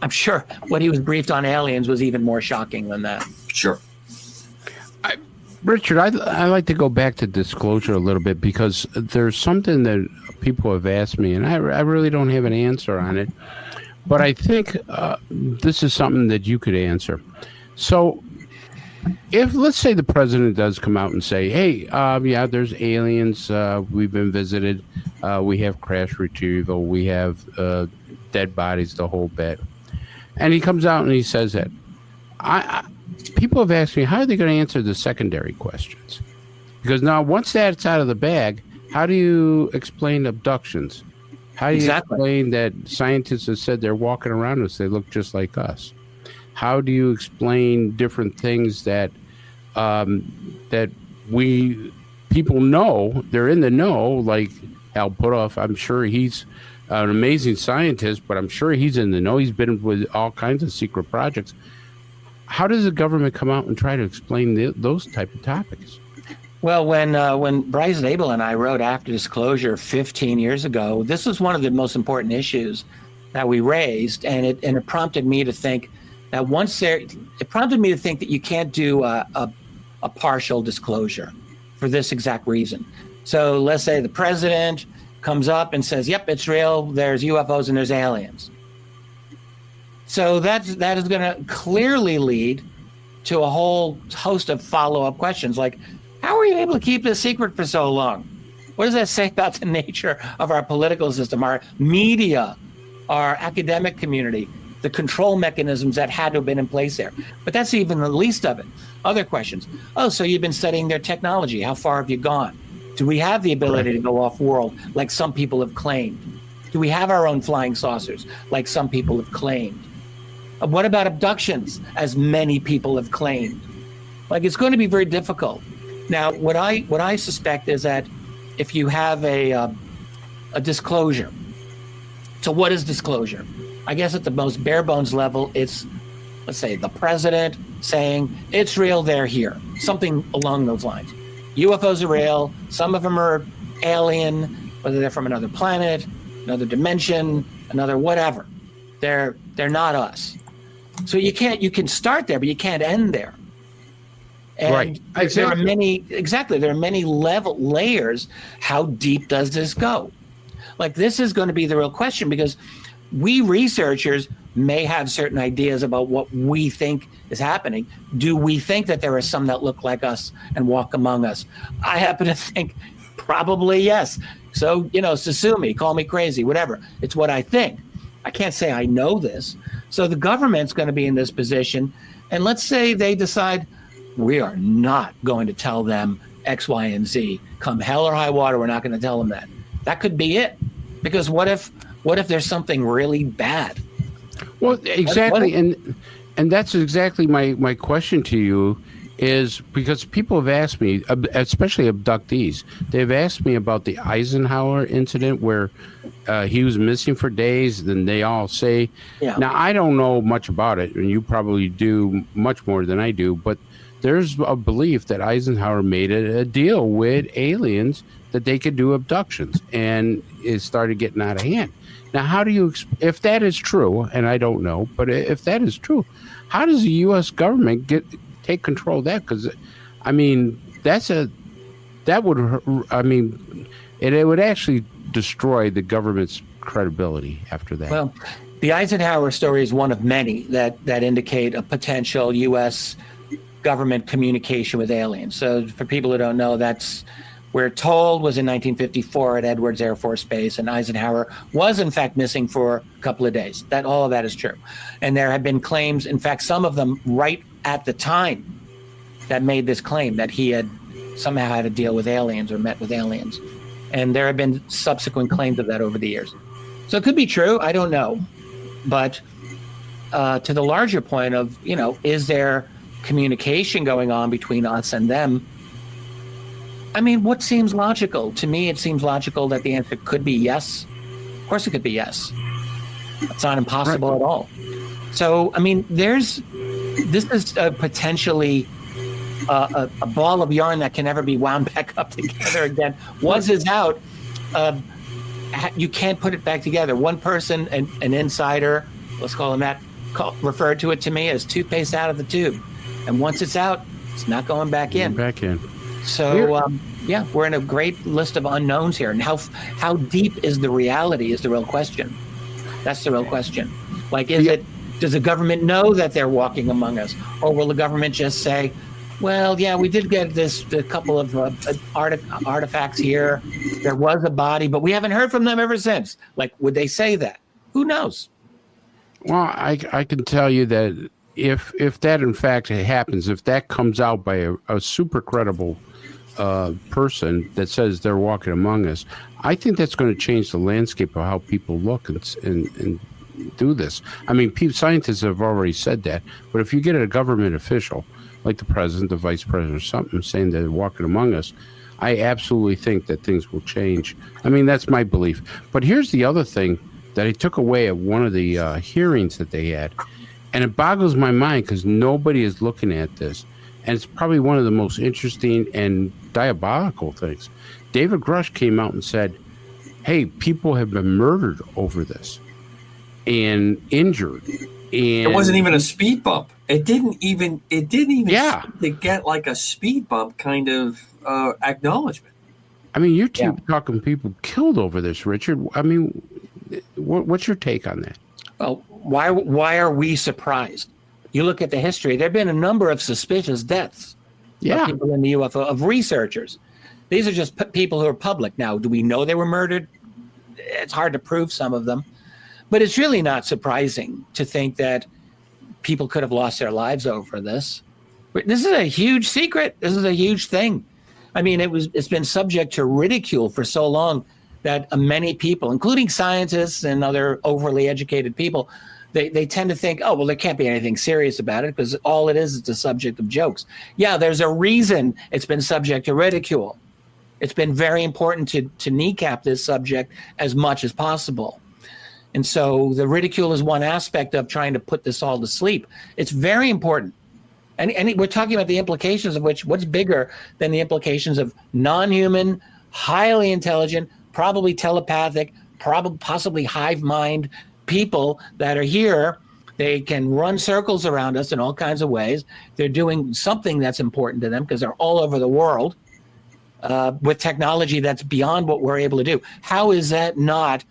sure what he was briefed on aliens was even more shocking than that. Sure. Richard, I like to go back to disclosure a little bit, because there's something that people have asked me, and I really don't have an answer on it. But I think this is something that you could answer. So if, let's say, the president does come out and say, hey, there's aliens, we've been visited, we have crash retrieval, we have dead bodies, the whole bit. And he comes out and he says that. People have asked me, how are they going to answer the secondary questions? Because now, once that's out of the bag, how do you explain abductions? How do you explain that scientists have said they're walking around us, they look just like us? How do you explain different things that people know, they're in the know, like Al Puthoff? I'm sure he's an amazing scientist, but I'm sure he's in the know. He's been with all kinds of secret projects. How does the government come out and try to explain those type of topics? Well, when Bryce Abel and I wrote After Disclosure 15 years ago, this was one of the most important issues that we raised, and it prompted me to think that that you can't do a partial disclosure for this exact reason. So let's say the president comes up and says, "Yep, it's real. There's UFOs and there's aliens." So that is going to clearly lead to a whole host of follow-up questions like, how were you able to keep this secret for so long? What does that say about the nature of our political system, our media, our academic community, the control mechanisms that had to have been in place there? But that's even the least of it. Other questions. Oh, so you've been studying their technology. How far have you gone? Do we have the ability to go off-world like some people have claimed? Do we have our own flying saucers like some people have claimed? What about abductions, as many people have claimed? Like, it's going to be very difficult. Now, what I suspect is that if you have a disclosure, so what is disclosure? I guess at the most bare bones level, it's, let's say, the president saying, it's real, they're here. Something along those lines. UFOs are real. Some of them are alien, whether they're from another planet, another dimension, another whatever. They're not us. So you can start there, but you can't end there. And right. Exactly. There are many layers. How deep does this go? Like, this is going to be the real question, because we researchers may have certain ideas about what we think is happening. Do we think that there are some that look like us and walk among us? I happen to think probably yes. So, sue me, call me crazy, whatever. It's what I think. I can't say I know this. So the government's going to be in this position. And let's say they decide, we are not going to tell them X, Y, and Z. Come hell or high water, we're not going to tell them that. That could be it. Because what if there's something really bad? Well, exactly. And that's exactly my question to you is because people have asked me, especially abductees, they've asked me about the Eisenhower incident where he was missing for days. Then they all say, now I don't know much about it, and you probably do much more than I do, but there's a belief that Eisenhower made a deal with aliens that they could do abductions, and it started getting out of hand. Now, how do you, if that is true, and I don't know, but if that is true, how does the U.S. government take control of that? Because, I mean, it would actually destroy the government's credibility after that. Well, the Eisenhower story is one of many that indicate a potential U.S. government communication with aliens. So for people who don't know, that's where Toll was in 1954 at Edwards Air Force Base, and Eisenhower was in fact missing for a couple of days. All of that is true. And there have been claims, in fact, some of them right at the time, that made this claim that he had somehow had a deal with aliens or met with aliens. And there have been subsequent claims of that over the years. So it could be true, I don't know. But to the larger point of, is there communication going on between us and them? I mean, what seems logical? To me, it seems logical that the answer could be yes. Of course it could be yes. It's not impossible at all. So, I mean, this is potentially a ball of yarn that can never be wound back up together again. Once it's out, you can't put it back together. One person, an insider, let's call him that, referred to it to me as toothpaste out of the tube. And once it's out, it's not going back in. So, we're in a great list of unknowns here. And how deep is the reality is the real question. That's the real question. Like, does the government know that they're walking among us? Or will the government just say, well, yeah, we did get a couple of artifacts here. There was a body, but we haven't heard from them ever since. Like, would they say that? Who knows? Well, I can tell you that if that in fact happens, if that comes out by a super credible person that says they're walking among us, I think that's going to change the landscape of how people look and do this. I mean, scientists have already said that, but if you get a government official like the president, the vice president, or something saying they're walking among us, I absolutely think that things will change. I mean, that's my belief. But here's the other thing that I took away at one of the hearings that they had, and it boggles my mind because nobody is looking at this. And it's probably one of the most interesting and diabolical things. David Grush came out and said, hey, people have been murdered over this and injured. And it wasn't even a speed bump. It didn't even to get like a speed bump kind of acknowledgement. I mean, you're talking people killed over this, Richard. I mean, what's your take on that? Well, why are we surprised? You look at the history, there have been a number of suspicious deaths of people in the UFO, of researchers. These are just people who are public. Now, do we know they were murdered? It's hard to prove some of them. But it's really not surprising to think that people could have lost their lives over this. This is a huge secret. This is a huge thing. I mean, it's been subject to ridicule for so long that many people, including scientists and other overly educated people, they tend to think, oh, well, there can't be anything serious about it because all it is the subject of jokes. Yeah, there's a reason it's been subject to ridicule. It's been very important to kneecap this subject as much as possible. And so the ridicule is one aspect of trying to put this all to sleep. It's very important. And we're talking about the implications of what's bigger than the implications of non-human, highly intelligent, probably telepathic, possibly hive mind people that are here. They can run circles around us in all kinds of ways. They're doing something that's important to them because they're all over the world with technology that's beyond what we're able to do. How is that not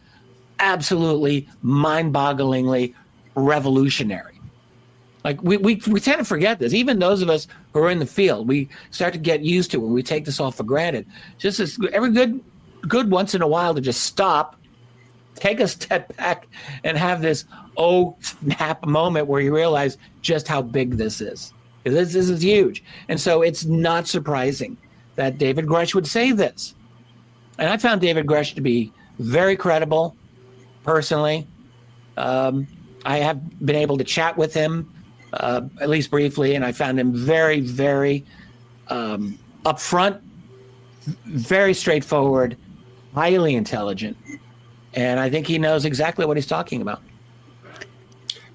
absolutely mind-bogglingly revolutionary? Like we tend to forget this. Even those of us who are in the field, we start to get used to it when we take this all for granted. Just every good once in a while to just stop, take a step back, and have this snap moment where you realize just how big this is. This is huge. And so it's not surprising that David Grush would say this. And I found David Grush to be very credible, personally. I have been able to chat with him at least briefly, and I found him very, very upfront, very straightforward, highly intelligent, and I think he knows exactly what he's talking about.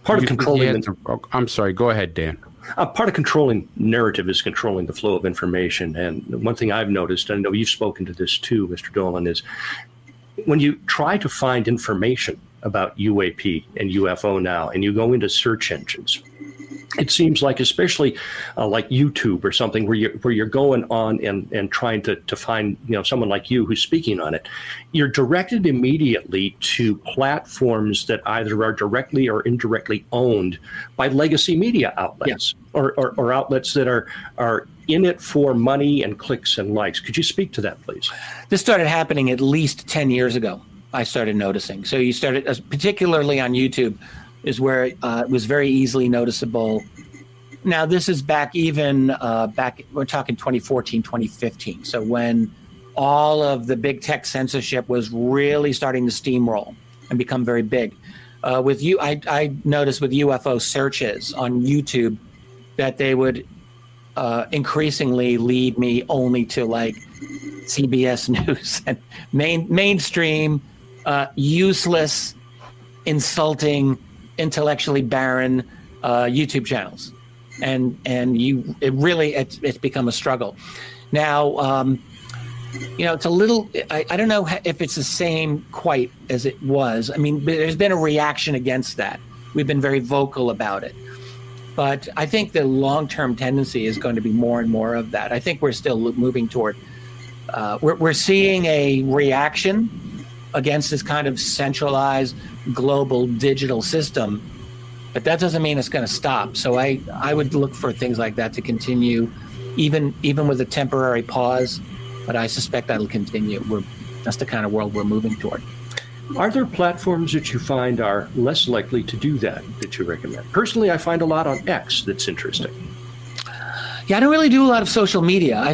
Part of controlling. I'm sorry. Go ahead, Dan. Part of controlling narrative is controlling the flow of information. And one thing I've noticed, and I know you've spoken to this too, Mr. Dolan, is when you try to find information about UAP and UFO now, and you go into search engines, it seems like, especially like YouTube or something, where you're going on and trying to find someone like you who's speaking on it, you're directed immediately to platforms that either are directly or indirectly owned by legacy media outlets, or outlets that are in it for money and clicks and likes. Could you speak to that, please? This started happening at least 10 years ago. I started noticing. So you started, particularly on YouTube, is where it was very easily noticeable. Now, this is back, we're talking 2014, 2015. So when all of the big tech censorship was really starting to steamroll and become very big. I noticed with UFO searches on YouTube that they would increasingly lead me only to like CBS News and mainstream, useless, insulting, intellectually barren YouTube channels, and it's become a struggle. Now, it's a little. I don't know if it's the same quite as it was. I mean, there's been a reaction against that. We've been very vocal about it, but I think the long-term tendency is going to be more and more of that. I think we're still moving toward. We're seeing a reaction against this kind of centralized global digital system, but that doesn't mean it's going to stop. So I would look for things like that to continue, even with a temporary pause, but I suspect that'll continue. That's the kind of world we're moving toward. Are there platforms that you find are less likely to do that you recommend? Personally, I find a lot on X that's interesting. Yeah, I don't really do a lot of social media. I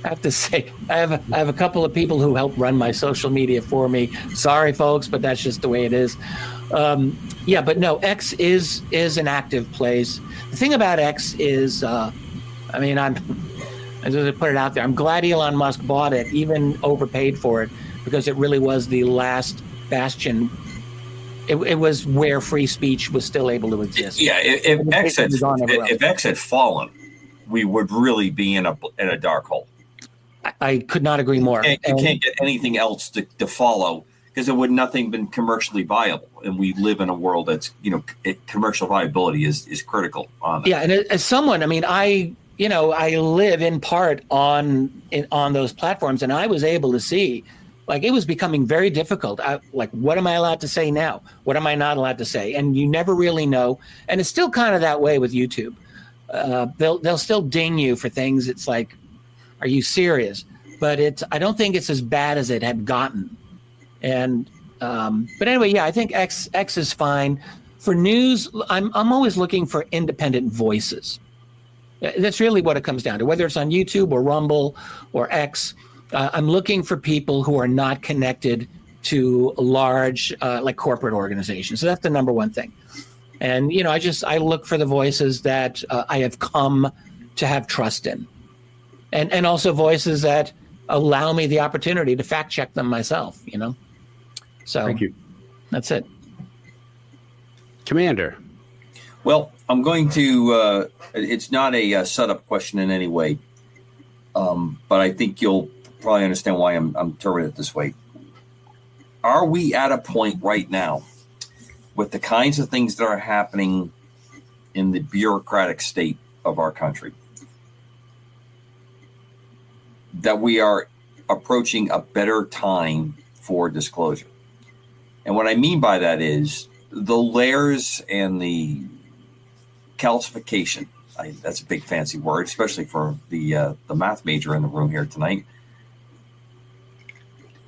have to say, I have a couple of people who help run my social media for me. Sorry, folks, but that's just the way it is. But no, X is an active place. The thing about X is, I just put it out there. I'm glad Elon Musk bought it, even overpaid for it, because it really was the last bastion. It was where free speech was still able to exist. Yeah, if X had fallen, we would really be in a dark hole. I could not agree more. You can't get anything else to follow, because it would nothing been commercially viable, and we live in a world that's commercial viability is critical on that. Yeah, and as someone, I live in part on those platforms, and I was able to see, like, it was becoming very difficult. What am I allowed to say now? What am I not allowed to say? And you never really know. And it's still kind of that way with YouTube. They'll still ding you for things. It's like, are you serious? But I don't think it's as bad as it had gotten. And but anyway, yeah, I think X is fine. For news, I'm always looking for independent voices. That's really what it comes down to. Whether it's on YouTube or Rumble or X, I'm looking for people who are not connected to large like corporate organizations. So that's the number one thing. And I look for the voices that I have come to have trust in, and also voices that allow me the opportunity to fact check them myself. So thank you. That's it. Commander. Well, I'm going to. It's not a setup question in any way, but I think you'll probably understand why I'm turning it this way. Are we at a point right now, with the kinds of things that are happening in the bureaucratic state of our country, that we are approaching a better time for disclosure? And what I mean by that is the layers and the calcification. That's a big fancy word, especially for the math major in the room here tonight.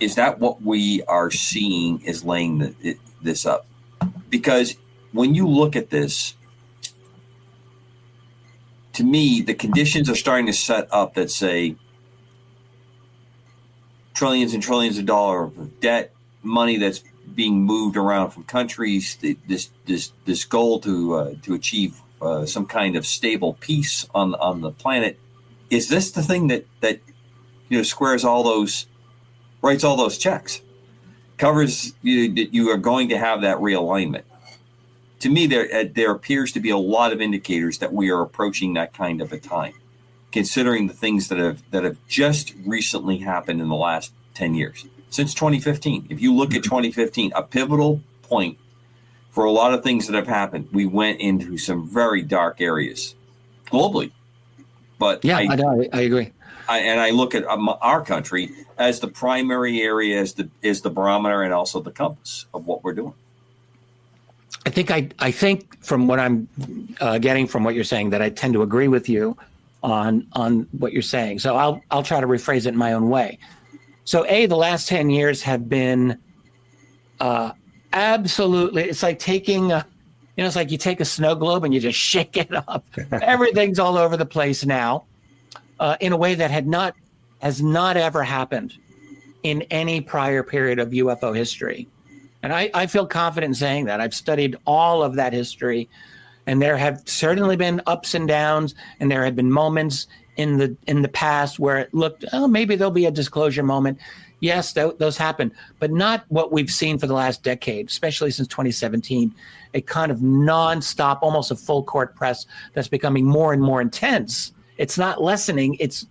Is that what we are seeing is laying this up? Because when you look at this, to me, the conditions are starting to set up that say trillions and trillions of dollars of debt, money that's being moved around from countries, this goal to achieve some kind of stable peace on the planet. Is this the thing that squares all those, writes all those checks, covers that you are going to have that realignment? To me, there appears to be a lot of indicators that we are approaching that kind of a time, considering the things that have just recently happened in the last 10 years, since 2015. If you look at 2015, a pivotal point for a lot of things that have happened, we went into some very dark areas globally. But yeah, I agree. I look at our country as the primary area, as the barometer, and also the compass of what we're doing. I think from what I'm getting from what you're saying, that I tend to agree with you on what you're saying. So I'll try to rephrase it in my own way. So the last 10 years have been absolutely. It's like taking it's like you take a snow globe and you just shake it up. Everything's all over the place now, in a way that has not ever happened in any prior period of UFO history. And I feel confident in saying that. I've studied all of that history, and there have certainly been ups and downs, and there have been moments in the past where it looked, maybe there'll be a disclosure moment. Yes, those happen, but not what we've seen for the last decade, especially since 2017, a kind of nonstop, almost a full court press that's becoming more and more intense. It's not lessening, it's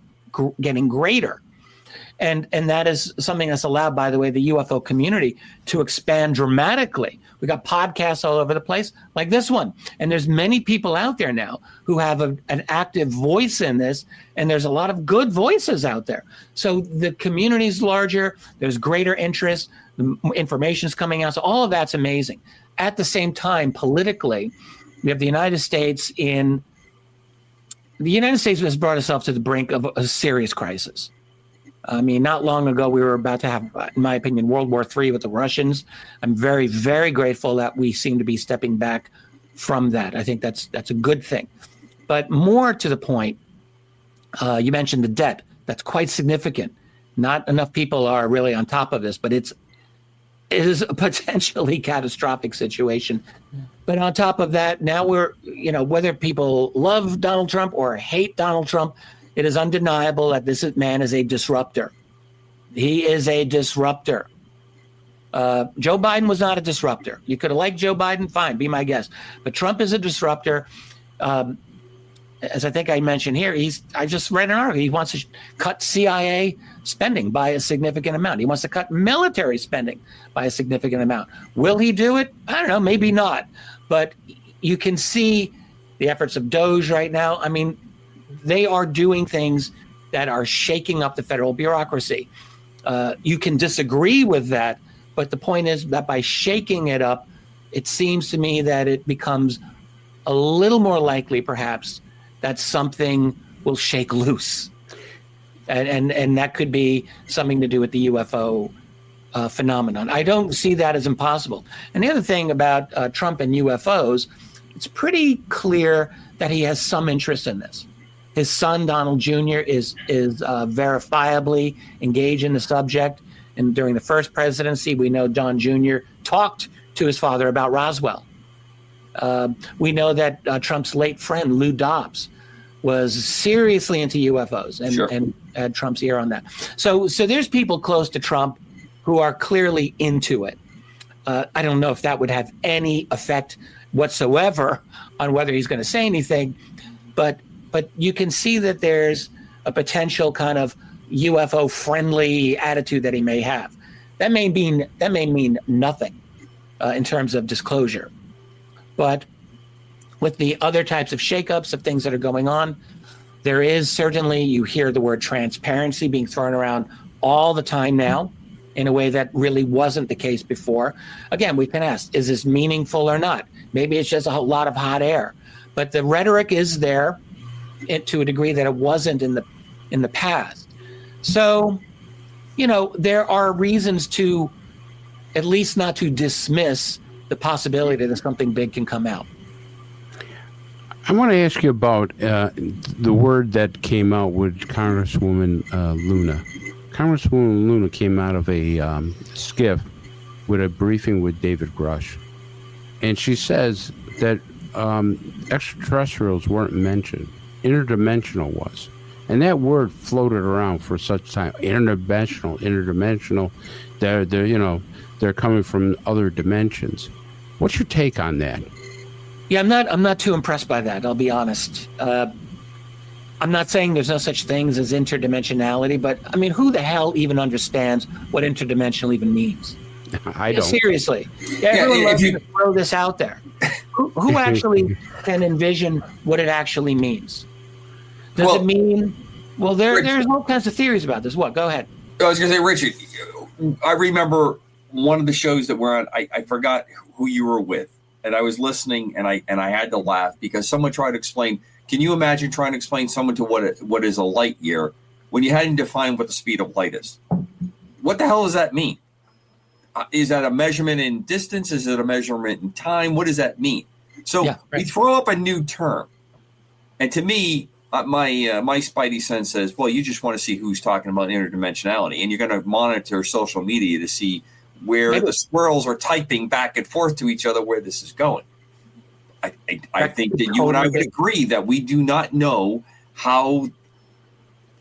getting greater. And that is something that's allowed, by the way, the UFO community to expand dramatically. We got podcasts all over the place, like this one. And there's many people out there now who have an active voice in this, and there's a lot of good voices out there. So the community's larger, there's greater interest, the information's coming out. So all of that's amazing. At the same time, politically, we have the United States has brought itself to the brink of a serious crisis. I mean, not long ago, we were about to have, in my opinion, World War III with the Russians. I'm very, very grateful that we seem to be stepping back from that. I think that's a good thing. But more to the point, you mentioned the debt. That's quite significant. Not enough people are really on top of this, but it is a potentially catastrophic situation. But on top of that, now we're, whether people love Donald Trump or hate Donald Trump, it is undeniable that this man is a disruptor. He is a disruptor. Joe Biden was not a disruptor. You could have liked Joe Biden, fine, be my guest. But Trump is a disruptor. As I think I mentioned here, I just read an article. He wants to cut CIA spending by a significant amount. He wants to cut military spending by a significant amount. Will he do it? I don't know, maybe not. But you can see the efforts of DOJ right now. I mean, they are doing things that are shaking up the federal bureaucracy. You can disagree with that, but the point is that by shaking it up, it seems to me that it becomes a little more likely, perhaps, that something will shake loose. And that could be something to do with the UFO phenomenon. I don't see that as impossible. And the other thing about Trump and UFOs, it's pretty clear that he has some interest in this. His son, Donald Jr., is verifiably engaged in the subject. And during the first presidency, we know Don Jr. talked to his father about Roswell. We know that Trump's late friend, Lou Dobbs, was seriously into UFOs and had Trump's ear on that. So there's people close to Trump who are clearly into it. I don't know if that would have any effect whatsoever on whether he's going to say anything, but you can see that there's a potential kind of UFO friendly attitude that he may have. That may mean nothing in terms of disclosure, but with the other types of shakeups of things that are going on, there is certainly, you hear the word transparency being thrown around all the time now in a way that really wasn't the case before. Again, we can ask, is this meaningful or not? Maybe it's just a lot of hot air, but the rhetoric is there to a degree that it wasn't in the past. So, there are reasons to at least not to dismiss the possibility that something big can come out. I want to ask you about the word that came out with Congresswoman Luna. Congresswoman Luna came out of a skiff with a briefing with David Grush. And she says that extraterrestrials weren't mentioned. Interdimensional was. And that word floated around for such time. Interdimensional. They're coming from other dimensions. What's your take on that? Yeah, I'm not too impressed by that. I'll be honest. I'm not saying there's no such things as interdimensionality, but I mean, who the hell even understands what interdimensional even means? I don't. Seriously. Everyone loves to throw this out there. Who actually can envision what it actually means? Does it mean? Well, there's all kinds of theories about this. What? Go ahead. I was going to say, Richard, I remember one of the shows that we're on. I forgot who you were with, and I was listening, and I had to laugh because someone tried to explain. Can you imagine trying to explain someone to what is a light year when you hadn't defined what the speed of light is? What the hell does that mean? Is that a measurement in distance? Is it a measurement in time? What does that mean? So we throw up a new term, and to me, my spidey sense says, well, you just want to see who's talking about interdimensionality, and you're going to monitor social media to see where the squirrels are typing back and forth to each other where this is going. I think that you and I would agree that we do not know how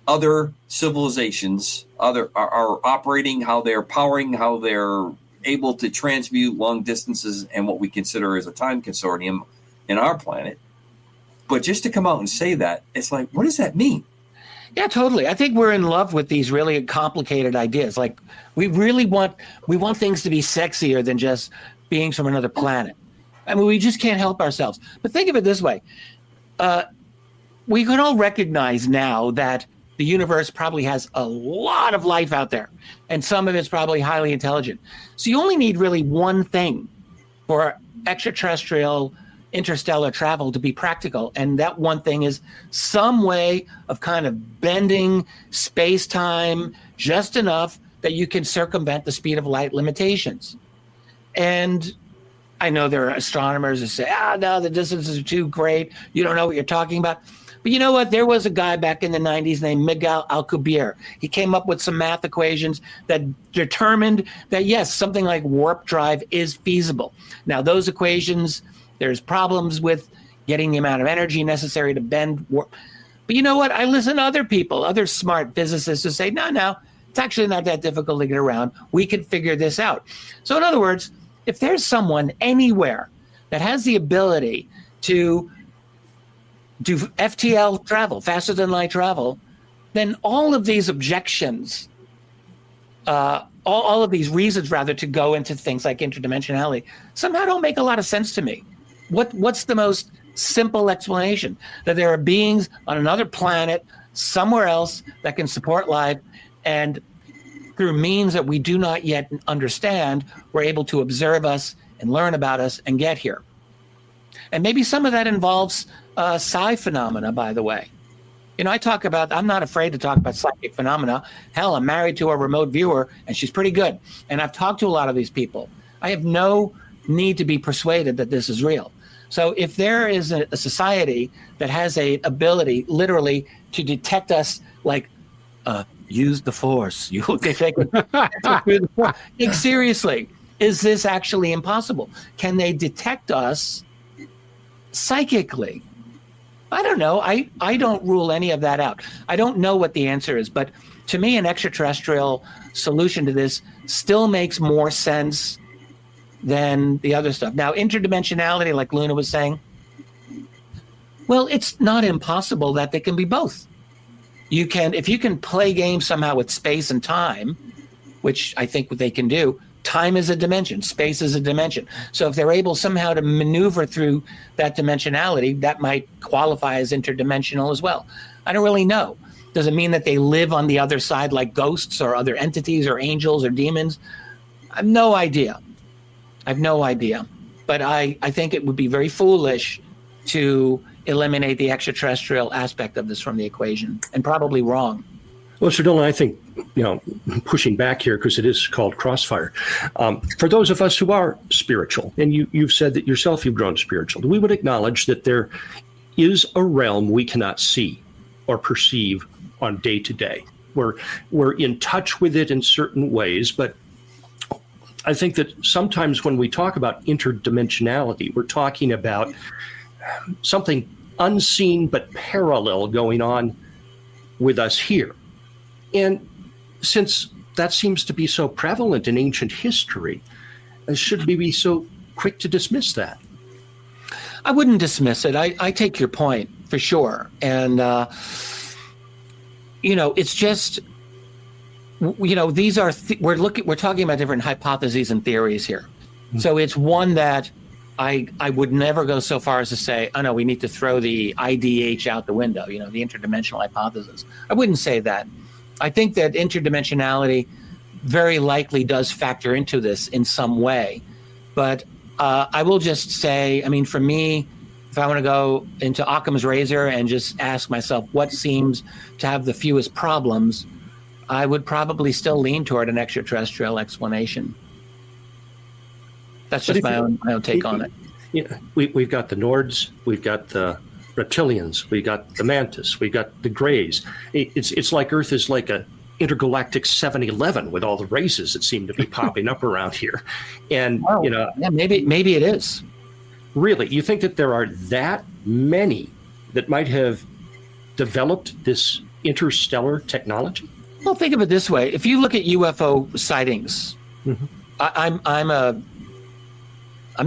other civilizations are operating, how they're powering, how they're able to transmute long distances and what we consider as a time consortium in our planet. But just to come out and say that, it's like, what does that mean? Yeah, totally. I think we're in love with these really complicated ideas. Like we want things to be sexier than just beings from another planet. I mean, we just can't help ourselves. But think of it this way. We can all recognize now that the universe probably has a lot of life out there, and some of it's probably highly intelligent. So you only need really one thing for extraterrestrial interstellar travel to be practical, and that one thing is some way of kind of bending space-time just enough that you can circumvent the speed of light limitations. And I know there are astronomers who say, no, the distances are too great. You don't know what you're talking about. But you know what? There was a guy back in the 90s named Miguel Alcubierre. He came up with some math equations that determined that, yes, something like warp drive is feasible. Now, those equations, there's problems with getting the amount of energy necessary to bend warp. But you know what? I listen to other people, other smart physicists who say, no, it's actually not that difficult to get around. We can figure this out. So in other words, if there's someone anywhere that has the ability to do FTL travel, faster than light travel, then all of these objections, all of these reasons rather to go into things like interdimensionality somehow don't make a lot of sense to me. What's the most simple explanation? That there are beings on another planet somewhere else that can support life, and through means that we do not yet understand, we're able to observe us and learn about us and get here. And maybe some of that involves psi phenomena, by the way. You know, I'm not afraid to talk about psychic phenomena. Hell, I'm married to a remote viewer, and she's pretty good. And I've talked to a lot of these people. I have no need to be persuaded that this is real. So if there is a society that has a ability, literally, to detect us, like, use the force. Seriously, is this actually impossible? Can they detect us psychically? I don't know. I don't rule any of that out. I don't know what the answer is, but to me, an extraterrestrial solution to this still makes more sense than the other stuff. Now, interdimensionality, like Luna was saying, well, it's not impossible that they can be both. If you can play games somehow with space and time, which I think they can do, time is a dimension, space is a dimension. So if they're able somehow to maneuver through that dimensionality, that might qualify as interdimensional as well. I don't really know. Does it mean that they live on the other side like ghosts or other entities or angels or demons? I have no idea. But I think it would be very foolish to eliminate the extraterrestrial aspect of this from the equation, and probably wrong. Well, Mr. Dolan, I think, pushing back here, because it is called Crossfire, for those of us who are spiritual, and you've said that yourself you've grown spiritual, we would acknowledge that there is a realm we cannot see or perceive on day to day. We're in touch with it in certain ways, but I think that sometimes when we talk about interdimensionality, we're talking about something unseen but parallel going on with us here. And since that seems to be so prevalent in ancient history, should we be so quick to dismiss that? I wouldn't dismiss it. I take your point for sure. And, it's just, these are, we're talking about different hypotheses and theories here. Mm-hmm. So it's one that I would never go so far as to say, oh no, we need to throw the IDH out the window, the interdimensional hypothesis. I wouldn't say that. I think that interdimensionality very likely does factor into this in some way. But I will just say, for me, if I want to go into Occam's razor and just ask myself what seems to have the fewest problems, I would probably still lean toward an extraterrestrial explanation. That's just my own take on it. We've got the Nords, we've got the reptilians, we've got the mantis, we've got the Greys. It's like Earth is like a intergalactic 7-Eleven with all the races that seem to be popping up around here. And maybe it is. Really, you think that there are that many that might have developed this interstellar technology? Well, think of it this way. If you look at UFO sightings, mm-hmm. I'm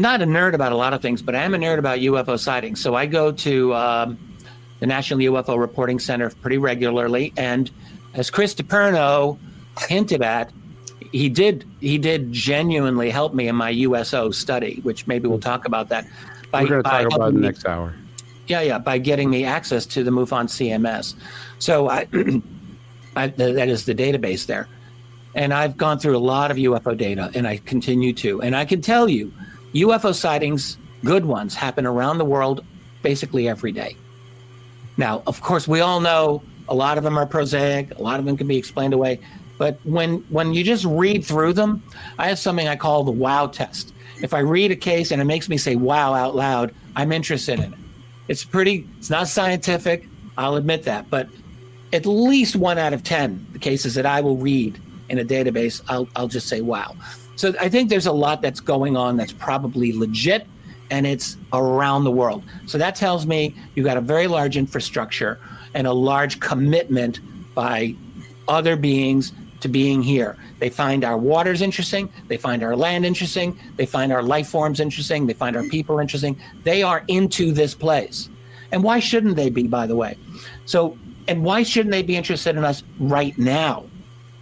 not a nerd about a lot of things, but I am a nerd about UFO sightings. So I go to the National UFO Reporting Center pretty regularly, and as Chris DiPerno hinted at, he did genuinely help me in my USO study, which maybe we'll talk about that. We're going to talk about it in the next hour. Yeah, by getting me access to the MUFON CMS. So that is the database there. And I've gone through a lot of UFO data, and I continue to. And I can tell you, UFO sightings, good ones, happen around the world basically every day. Now, of course, we all know a lot of them are prosaic, a lot of them can be explained away. But when you just read through them, I have something I call the wow test. If I read a case and it makes me say wow out loud, I'm interested in it. It's not scientific, I'll admit that, but at least 1 out of 10 the cases that I will read in a database, I'll just say wow. So I think there's a lot that's going on that's probably legit, and it's around the world. So that tells me you've got a very large infrastructure and a large commitment by other beings to being here. They find our waters interesting. They find our land interesting. They find our life forms interesting. They find our people interesting. They are into this place. And why shouldn't they be, by the way? And why shouldn't they be interested in us right now,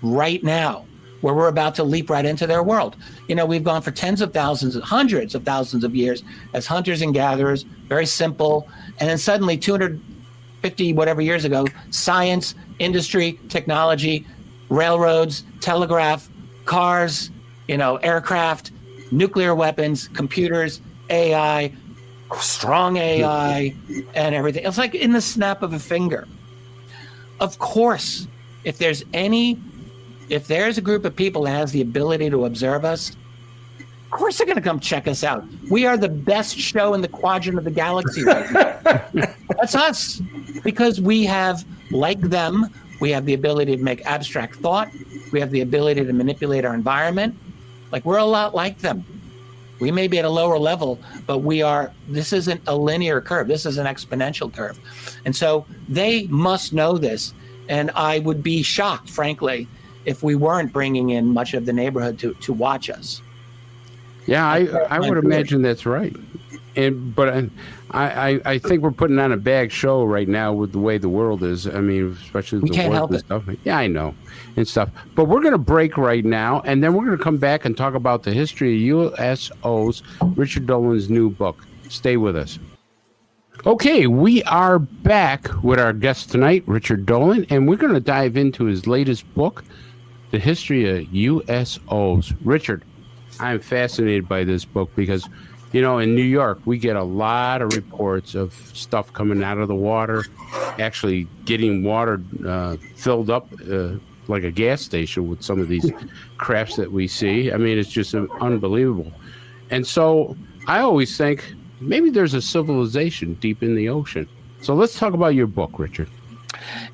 where we're about to leap right into their world? We've gone for tens of thousands, hundreds of thousands of years as hunters and gatherers, very simple. And then suddenly 250 whatever years ago, science, industry, technology, railroads, telegraph, cars, aircraft, nuclear weapons, computers, AI, strong AI, and everything. It's like in the snap of a finger. Of course, if there's a group of people that has the ability to observe us, of course they're going to come check us out. We are the best show in the quadrant of the galaxy right now. That's us. Because we have, like them, we have the ability to make abstract thought. We have the ability to manipulate our environment. Like, we're a lot like them. We may be at a lower level, but this isn't a linear curve. This is an exponential curve. And so they must know this. And I would be shocked, frankly, if we weren't bringing in much of the neighborhood to watch us. Yeah, I would imagine that's right. But I think we're putting on a bag show right now with the way the world is. Especially we the can't work help and it. Stuff. Yeah, I know, and stuff. But we're going to break right now, and then we're going to come back and talk about the history of USOs, Richard Dolan's new book. Stay with us. Okay, we are back with our guest tonight, Richard Dolan, and we're going to dive into his latest book, The History of USOs. Richard, I'm fascinated by this book because, in New York, we get a lot of reports of stuff coming out of the water, actually getting water filled up like a gas station with some of these crafts that we see. It's just unbelievable. And so I always think maybe there's a civilization deep in the ocean. So let's talk about your book, Richard.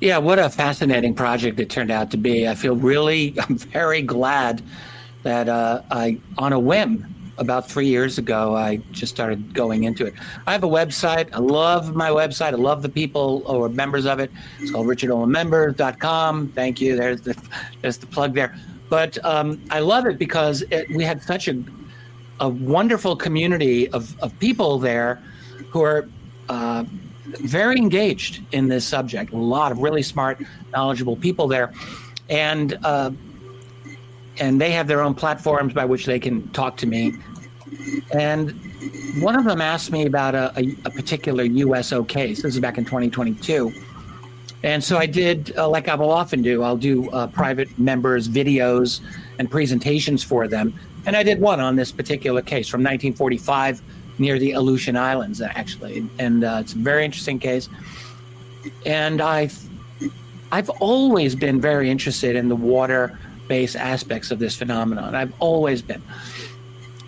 Yeah, what a fascinating project it turned out to be. I'm very glad that I, on a whim, about 3 years ago, I just started going into it. I have a website. I love my website. I love the people who are members of it. It's called richarddolanmembers.com. Thank you. There's the plug there. But I love it because we had such a wonderful community of people there who are very engaged in this subject. A lot of really smart, knowledgeable people there. And they have their own platforms by which they can talk to me. And one of them asked me about a particular USO case. This is back in 2022. And so I did, like I will often do, I'll do private members' videos and presentations for them. And I did one on this particular case from 1945 near the Aleutian Islands, actually. And it's a very interesting case. And I've always been very interested in the water-based aspects of this phenomenon. I've always been.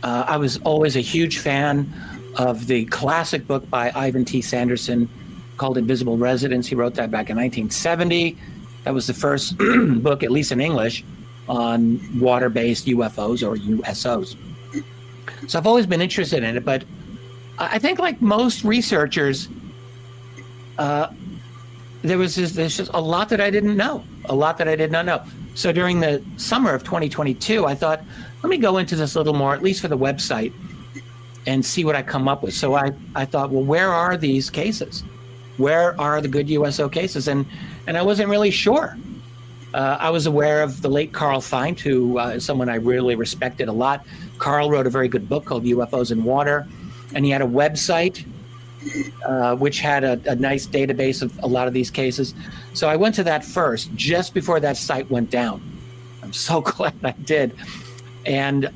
I was always a huge fan of the classic book by Ivan T. Sanderson called Invisible Residents. He wrote that back in 1970. That was the first book, at least in English, on water-based UFOs or USOs. So I've always been interested in it, but I think like most researchers, there's just a lot that I didn't know, a lot that I did not know. So during the summer of 2022, I thought, let me go into this a little more, at least for the website, and see what I come up with. So I thought, well, where are these cases? Where are the good USO cases? And I wasn't really sure. I was aware of the late Carl Feind, who is someone I really respected a lot. Carl wrote a very good book called UFOs in Water, and he had a website which had a nice database of a lot of these cases. So I went to that first, just before that site went down. I'm so glad I did. And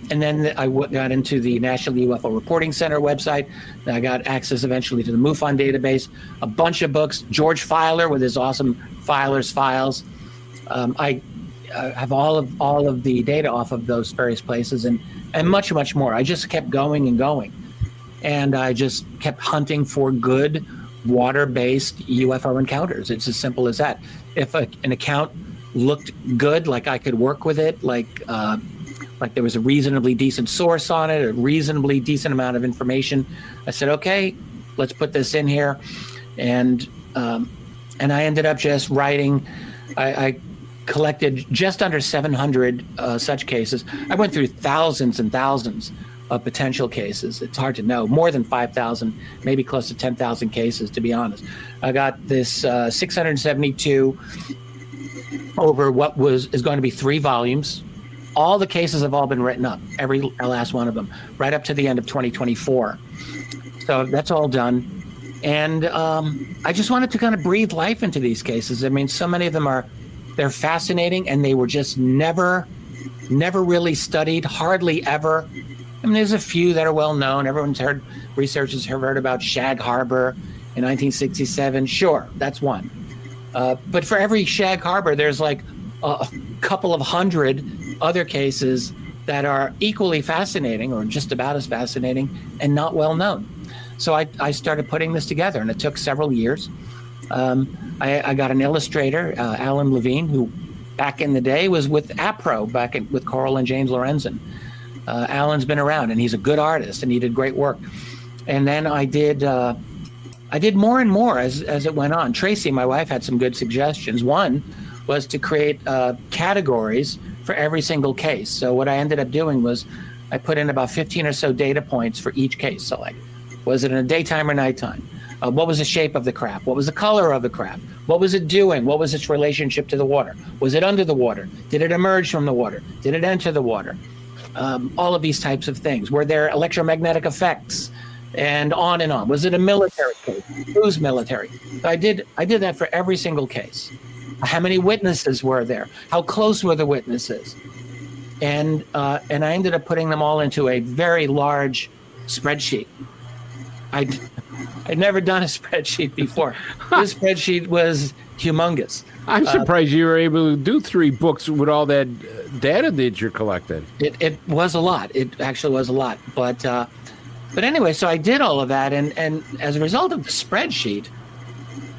then I got into the National UFO Reporting Center website. I got access eventually to the MUFON database, a bunch of books, George Filer with his awesome Filer's Files. I have all of the data off of those various places and much, much more. I just kept going and going. And I just kept hunting for good water-based UFO encounters. It's as simple as that. If an account looked good, like I could work with it, like there was a reasonably decent source on it, a reasonably decent amount of information, I said, okay, let's put this in here. And I ended up just writing. I collected just under 700 such cases. I went through thousands and thousands of potential cases. It's hard to know. More than 5,000, maybe close to 10,000 cases, to be honest. I got this 672 over what is going to be 3 volumes. All the cases have all been written up, every last one of them, right up to the end of 2024. So that's all done. And I just wanted to kind of breathe life into these cases. I mean, so many of them they're fascinating, and they were just never really studied, hardly ever. I mean, there's a few that are well known. Researchers have heard about Shag Harbor in 1967. Sure, that's one. But for every Shag Harbor, there's like a couple of hundred other cases that are equally fascinating or just about as fascinating and not well known. So I started putting this together, and it took several years. I got an illustrator, Alan Levine, who back in the day was with APRO, with Carl and James Lorenzen. Alan's been around, and he's a good artist, and he did great work. And then I did more and more as it went on. Tracy, my wife, had some good suggestions. One was to create categories for every single case. So what I ended up doing was I put in about 15 or so data points for each case. So like, was it in the daytime or nighttime? What was the shape of the craft? What was the color of the craft? What was it doing? What was its relationship to the water? Was it under the water? Did it emerge from the water? Did it enter the water? All of these types of things. Were there electromagnetic effects? And on and on. Was it a military case? Who's military? So I did that for every single case. How many witnesses were there? How close were the witnesses? And I ended up putting them all into a very large spreadsheet. I'd never done a spreadsheet before. This spreadsheet was humongous. I'm surprised you were able to do 3 books with all that data that you're collecting. It was a lot. It actually was a lot. But anyway, so I did all of that, and as a result of the spreadsheet,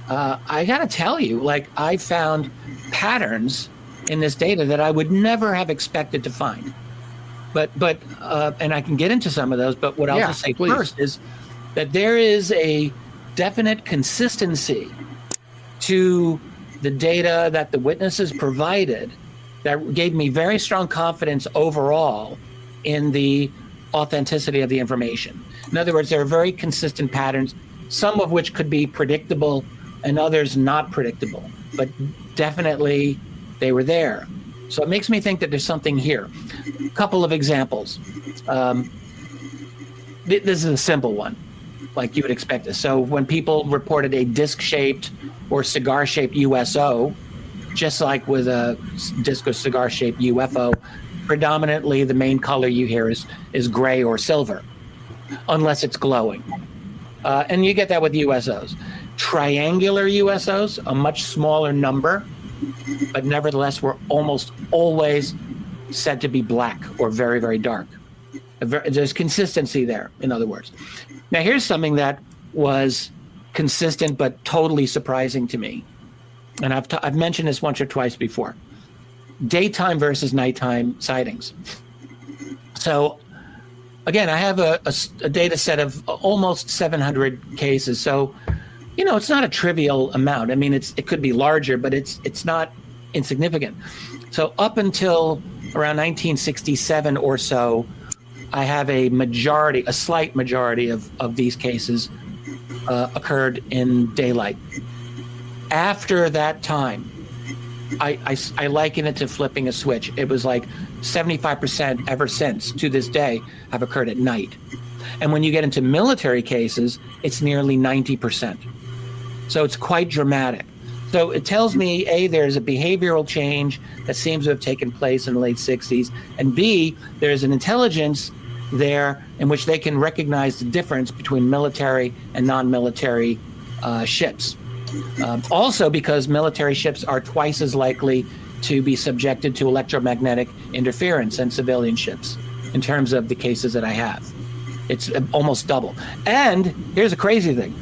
I got to tell you, like, I found patterns in this data that I would never have expected to find. But and I can get into some of those, but what I'll just say please. first is that there is a definite consistency to the data that the witnesses provided that gave me very strong confidence overall in the authenticity of the information. In other words, there are very consistent patterns, some of which could be predictable and others not predictable, but definitely they were there. So it makes me think that there's something here. A couple of examples. This is a simple one, like you would expect this. So when people reported a disc-shaped or cigar-shaped USO, just like with a disc or cigar-shaped UFO, predominantly the main color you hear is gray or silver, unless it's glowing. And you get that with USOs. Triangular USOs, a much smaller number, but nevertheless were almost always said to be black or very, very dark. There's consistency there, in other words. Now, here's something that was consistent but totally surprising to me. And I've mentioned this once or twice before. Daytime versus nighttime sightings. So, again, I have a data set of almost 700 cases. So, it's not a trivial amount. I mean, it could be larger, but it's not insignificant. So up until around 1967 or so, I have a slight majority of these cases occurred in daylight. After that time, I liken it to flipping a switch. It was like 75% ever since to this day have occurred at night. And when you get into military cases, it's nearly 90%. So it's quite dramatic. So it tells me, A, there's a behavioral change that seems to have taken place in the late 60s, and B, there's an intelligence there in which they can recognize the difference between military and non-military ships. Also because military ships are twice as likely to be subjected to electromagnetic interference than civilian ships in terms of the cases that I have. It's almost double. And here's a crazy thing.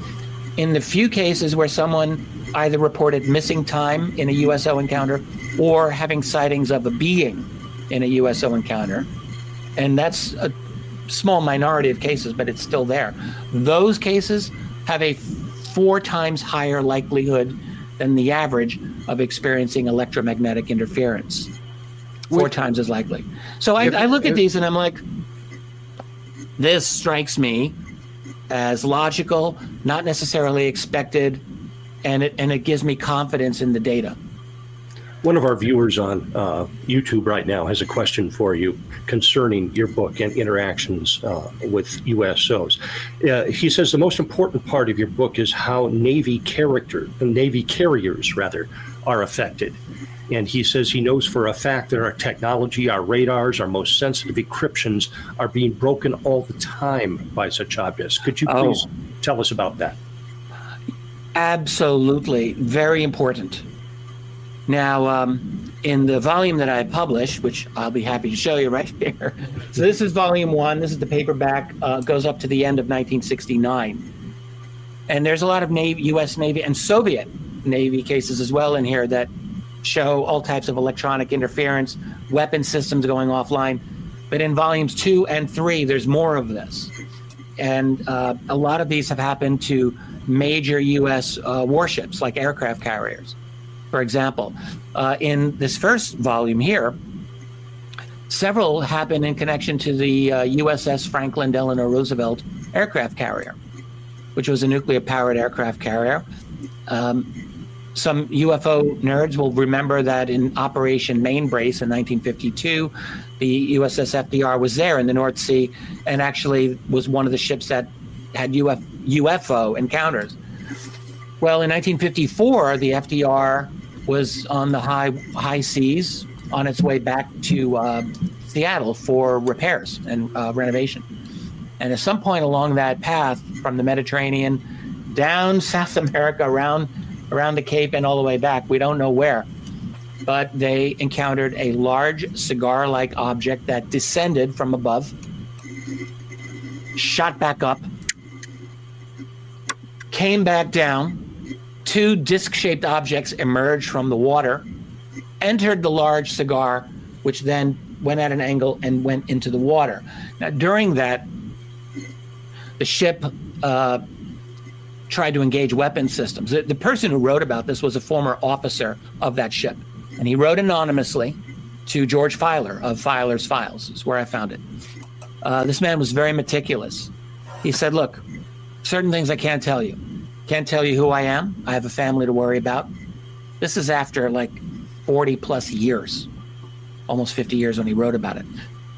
In the few cases where someone either reported missing time in a USO encounter or having sightings of a being in a USO encounter, and that's a small minority of cases, but it's still there. Those cases have a 4 times higher likelihood than the average of experiencing electromagnetic interference. 4 times as likely. So I look at these and I'm like, this strikes me as logical, not necessarily expected, and it gives me confidence in the data. One of our viewers on YouTube right now has a question for you concerning your book and interactions with USOs. He says the most important part of your book is how Navy carriers are affected. And he says he knows for a fact that our technology, our radars, our most sensitive encryptions are being broken all the time by such objects. Could you please tell us about that? Absolutely. Very important. Now, in the volume that I published, which I'll be happy to show you right here. So this is volume 1. This is the paperback. Goes up to the end of 1969. And there's a lot of U.S. Navy and Soviet Navy cases as well in here that show all types of electronic interference, weapon systems going offline. But in volumes 2 and 3, there's more of this. And a lot of these have happened to major U.S. warships, like aircraft carriers. For example, in this first volume here, several happen in connection to the USS Franklin Delano Roosevelt aircraft carrier, which was a nuclear-powered aircraft carrier. Some UFO nerds will remember that in Operation Mainbrace in 1952, the USS FDR was there in the North Sea and actually was one of the ships that had UFO encounters. Well, in 1954, the FDR was on the high seas on its way back to Seattle for repairs and renovation. And at some point along that path from the Mediterranean down South America, around the Cape and all the way back, we don't know where, but they encountered a large cigar-like object that descended from above, shot back up, came back down. 2 disc-shaped objects emerged from the water, entered the large cigar, which then went at an angle and went into the water. Now, during that, the ship tried to engage weapon systems. The person who wrote about this was a former officer of that ship, and he wrote anonymously to George Filer of Filer's Files. Is where I found it. This man was very meticulous. He said, look, certain things I can't tell you. Can't tell you who I am. I have a family to worry about. This is after like 40 plus years, almost 50 years when he wrote about it.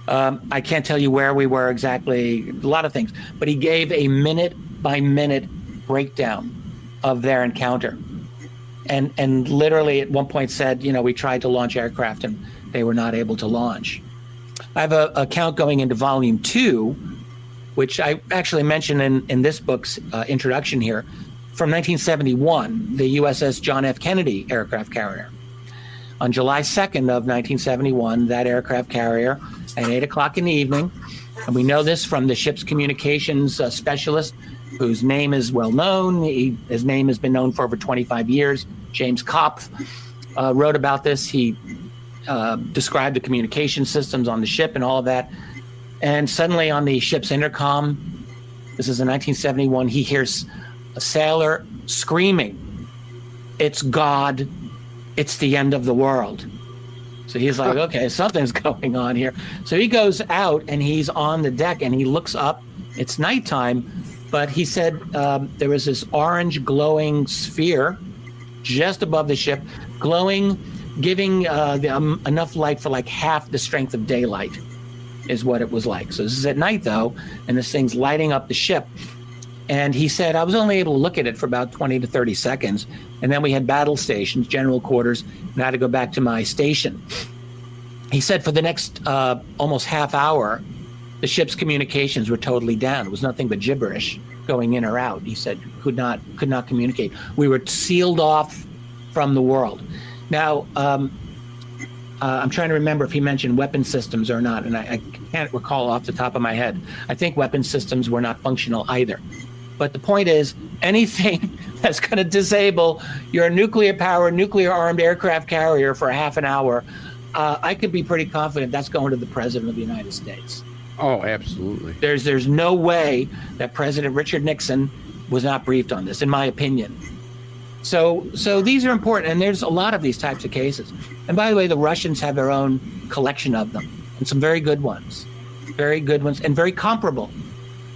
I can't tell you where we were exactly, a lot of things, but he gave a minute by minute breakdown of their encounter. And literally at one point said, we tried to launch aircraft and they were not able to launch. I have a count going into volume 2, which I actually mentioned in this book's introduction here, from 1971, the USS John F. Kennedy aircraft carrier. On July 2nd of 1971, that aircraft carrier at 8 o'clock in the evening, and we know this from the ship's communications specialist, whose name is well known. His name has been known for over 25 years. James Kopf wrote about this. He described the communication systems on the ship and all of that. And suddenly on the ship's intercom, this is in 1971, he hears a sailor screaming, "It's God, it's the end of the world." So he's like, okay, something's going on here. So he goes out and he's on the deck and he looks up. It's nighttime, but he said there was this orange glowing sphere just above the ship, glowing, giving enough light for like half the strength of daylight is what it was like. So this is at night though, and this thing's lighting up the ship. And he said, I was only able to look at it for about 20 to 30 seconds. And then we had battle stations, general quarters, and I had to go back to my station. He said for the next almost half hour, the ship's communications were totally down. It was nothing but gibberish going in or out. He said, could not communicate. We were sealed off from the world. Now, I'm trying to remember if he mentioned weapon systems or not, and I can't recall off the top of my head. I think weapon systems were not functional either. But the point is, anything that's going to disable your nuclear-powered, nuclear-armed aircraft carrier for a half an hour, I could be pretty confident that's going to the President of the United States. Oh, absolutely. There's no way that President Richard Nixon was not briefed on this, in my opinion. So these are important, and there's a lot of these types of cases. And by the way, the Russians have their own collection of them, and some very good ones, and very comparable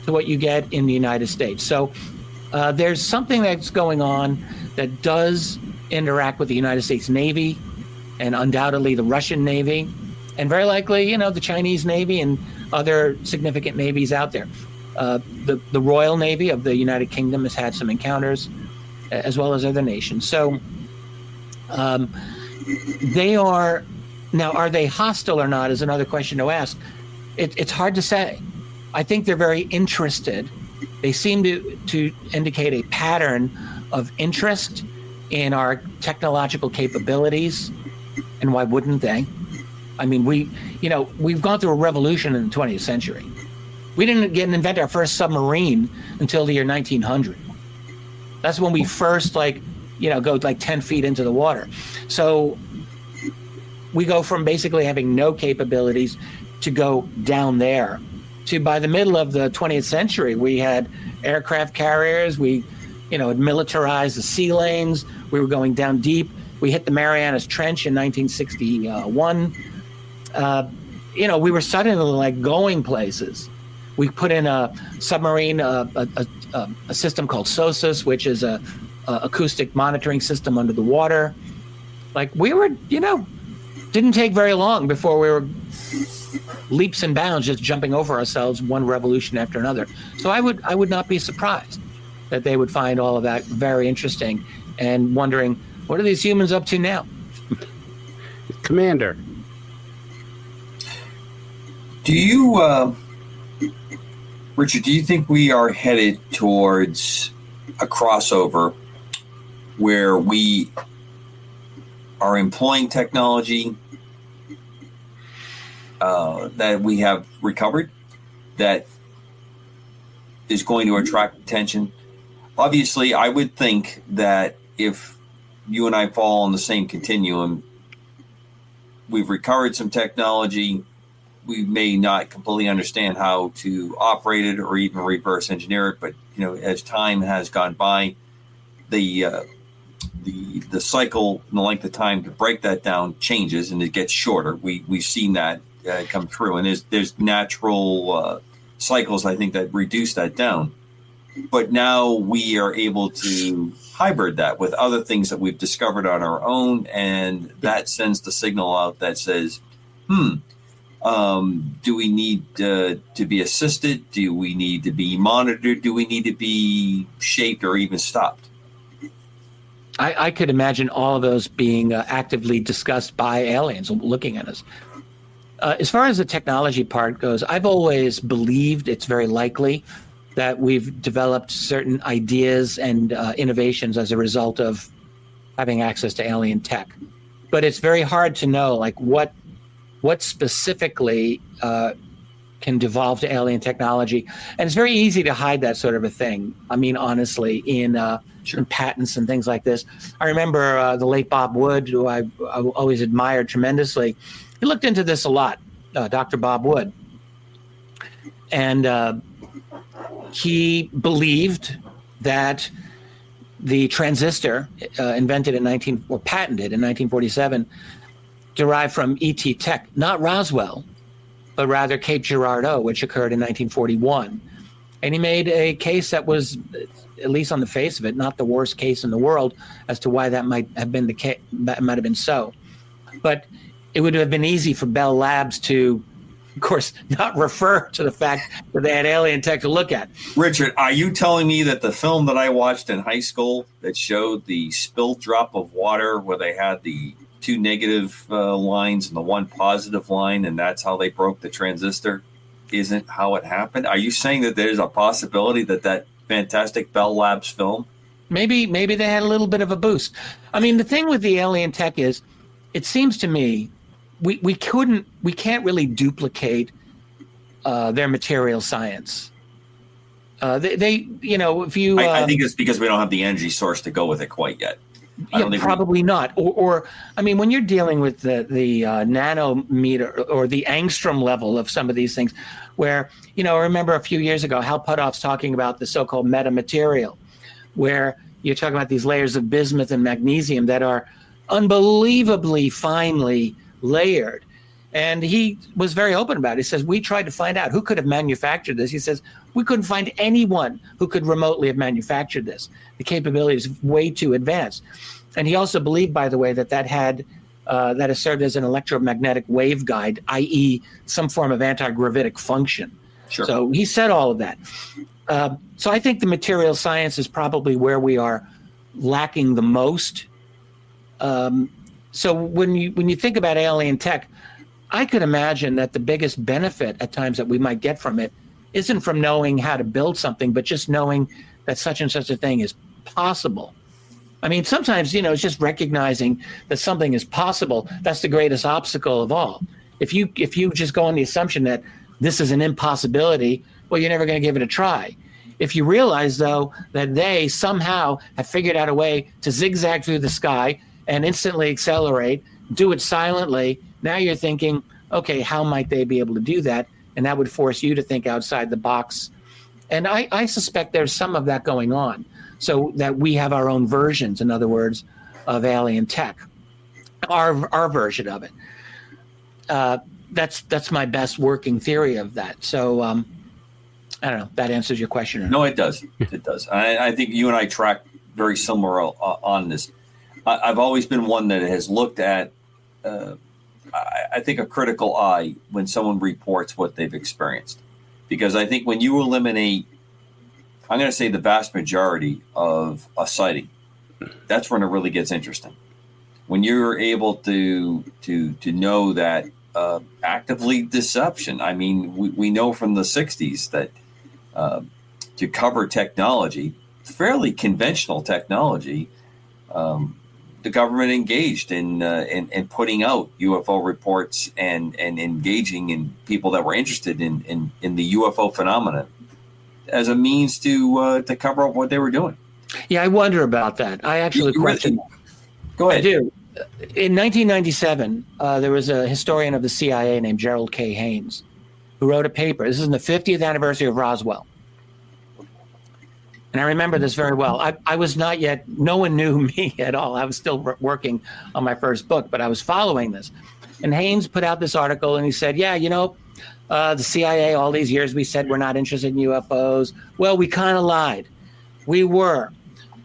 to what you get in the United States. So there's something that's going on that does interact with the United States Navy, and undoubtedly the Russian Navy, and very likely, the Chinese Navy and other significant navies out there. The Royal Navy of the United Kingdom has had some encounters, as well as other nations. So they are, now are they hostile or not is another question to ask. It's hard to say. I think they're very interested. They seem to indicate a pattern of interest in our technological capabilities, and why wouldn't they? I mean, we've gone through a revolution in the 20th century. We didn't invent our first submarine until the year 1900. That's when we first go like 10 feet into the water. So we go from basically having no capabilities to go down there to, by the middle of the 20th century, we had aircraft carriers. We, had militarized the sea lanes. We were going down deep. We hit the Marianas Trench in 1961. We were suddenly going places. We put in a submarine, a system called SOSUS, which is a acoustic monitoring system under the water. Like we were, didn't take very long before we were leaps and bounds just jumping over ourselves, one revolution after another. So I would not be surprised that they would find all of that very interesting and wondering, what are these humans up to now? Commander. Do you, Richard, do you think we are headed towards a crossover where we are employing technology that we have recovered that is going to attract attention? Obviously, I would think that if you and I fall on the same continuum, we've recovered some technology, we may not completely understand how to operate it or even reverse engineer it. But, as time has gone by, the cycle and the length of time to break that down changes, and it gets shorter. We've seen that come through, and there's natural cycles, I think, that reduce that down. But now we are able to hybrid that with other things that we've discovered on our own, and that sends the signal out that says, do we need to be assisted? Do we need to be monitored? Do we need to be shaped or even stopped? I could imagine all of those being actively discussed by aliens looking at us. As far as the technology part goes, I've always believed it's very likely that we've developed certain ideas and innovations as a result of having access to alien tech. But it's very hard to know, like, what specifically can devolve to alien technology. And it's very easy to hide that sort of a thing. I mean, honestly, in patents and things like this. I remember the late Bob Wood, who I always admired tremendously. He looked into this a lot, Dr. Bob Wood. And he believed that the transistor patented in 1947 derived from ET tech, not Roswell, but rather Cape Girardeau, which occurred in 1941. And he made a case that was, at least on the face of it, not the worst case in the world as to why that might have been the case. That might have been so. But it would have been easy for Bell Labs to, of course, not refer to the fact that they had alien tech to look at. Richard, are you telling me that the film that I watched in high school that showed the spilt drop of water where they had the two negative lines and the one positive line, and that's how they broke the transistor, isn't how it happened? Are you saying that there's a possibility that fantastic Bell Labs film? Maybe they had a little bit of a boost. I mean, the thing with the alien tech is, it seems to me, we can't really duplicate their material science. If you, I think it's because we don't have the energy source to go with it quite yet. Probably not. Or I mean, when you're dealing with the nanometer or the angstrom level of some of these things, where, I remember a few years ago, Hal Puthoff's talking about the so-called metamaterial, where you're talking about these layers of bismuth and magnesium that are unbelievably finely layered. And he was very open about it. He says, we tried to find out who could have manufactured this. He says, we couldn't find anyone who could remotely have manufactured this. The capability is way too advanced. And he also believed, by the way, that has served as an electromagnetic waveguide, i.e. some form of anti-gravitic function. Sure. So he said all of that. So I think the material science is probably where we are lacking the most. So when you think about alien tech, I could imagine that the biggest benefit at times that we might get from it isn't from knowing how to build something, but just knowing that such and such a thing is possible. I mean, sometimes, it's just recognizing that something is possible. That's the greatest obstacle of all. If you just go on the assumption that this is an impossibility, well, you're never going to give it a try. If you realize, though, that they somehow have figured out a way to zigzag through the sky and instantly accelerate, do it silently, now you're thinking, okay, how might they be able to do that? And that would force you to think outside the box. And I suspect there's some of that going on, so that we have our own versions, in other words, of alien tech, our version of it. That's my best working theory of that. So I don't know. That answers your question. No, it does. It does. I think you and I track very similar on this. I've always been one that has looked at, I think, a critical eye when someone reports what they've experienced. Because I think when you eliminate, I'm going to say the vast majority of a sighting, that's when it really gets interesting. When you're able to know that actively deception, I mean, we know from the 60s that to cover technology, fairly conventional technology, the government engaged in putting out UFO reports and engaging in people that were interested in the UFO phenomenon as a means to cover up what they were doing. Yeah, I wonder about that. I actually question. Go ahead. I do. in 1997, there was a historian of the CIA named Gerald K. Haynes who wrote a paper. This is in the 50th anniversary of Roswell. And I remember this very well. I was not yet, no one knew me at all. I was still working on my first book, but I was following this. And Haynes put out this article and he said, yeah, the CIA, all these years we said we're not interested in UFOs. Well, we kind of lied. We were.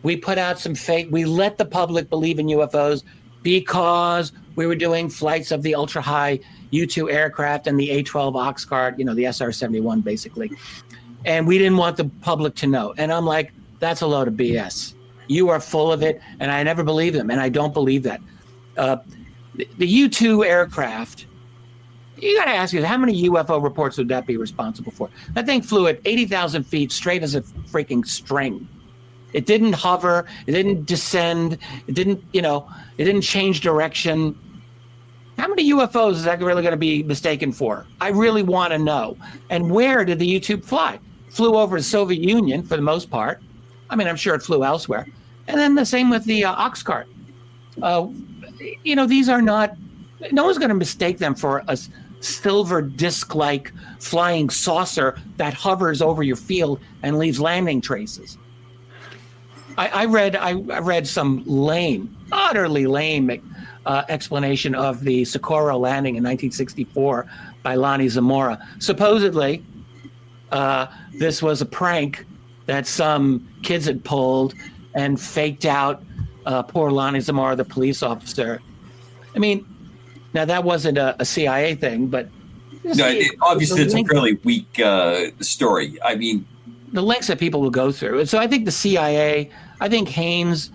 We put out some fake, we let the public believe in UFOs because we were doing flights of the ultra-high U-2 aircraft and the A-12 Oxcart, the SR-71 basically. And we didn't want the public to know. And I'm like, that's a load of BS. You are full of it. And I never believed them. And I don't believe that. The U-2 aircraft, you got to ask you, how many UFO reports would that be responsible for? That thing flew at 80,000 feet straight as a freaking string. It didn't hover. It didn't descend. It didn't, it didn't change direction. How many UFOs is that really going to be mistaken for? I really want to know. And where did the U-2 fly? Flew over the Soviet Union for the most part. I mean, I'm sure it flew elsewhere. And then the same with the Oxcart. These are not, no one's going to mistake them for a silver disc-like flying saucer that hovers over your field and leaves landing traces. I read some utterly lame explanation of the Socorro landing in 1964 by Lonnie Zamora. Supposedly, this was a prank that some kids had pulled and faked out poor Lonnie Zamora, the police officer. I mean, now that wasn't a CIA thing, but obviously it's a fairly weak story. I mean, the lengths that people will go through. And so I think the CIA, I think Haynes,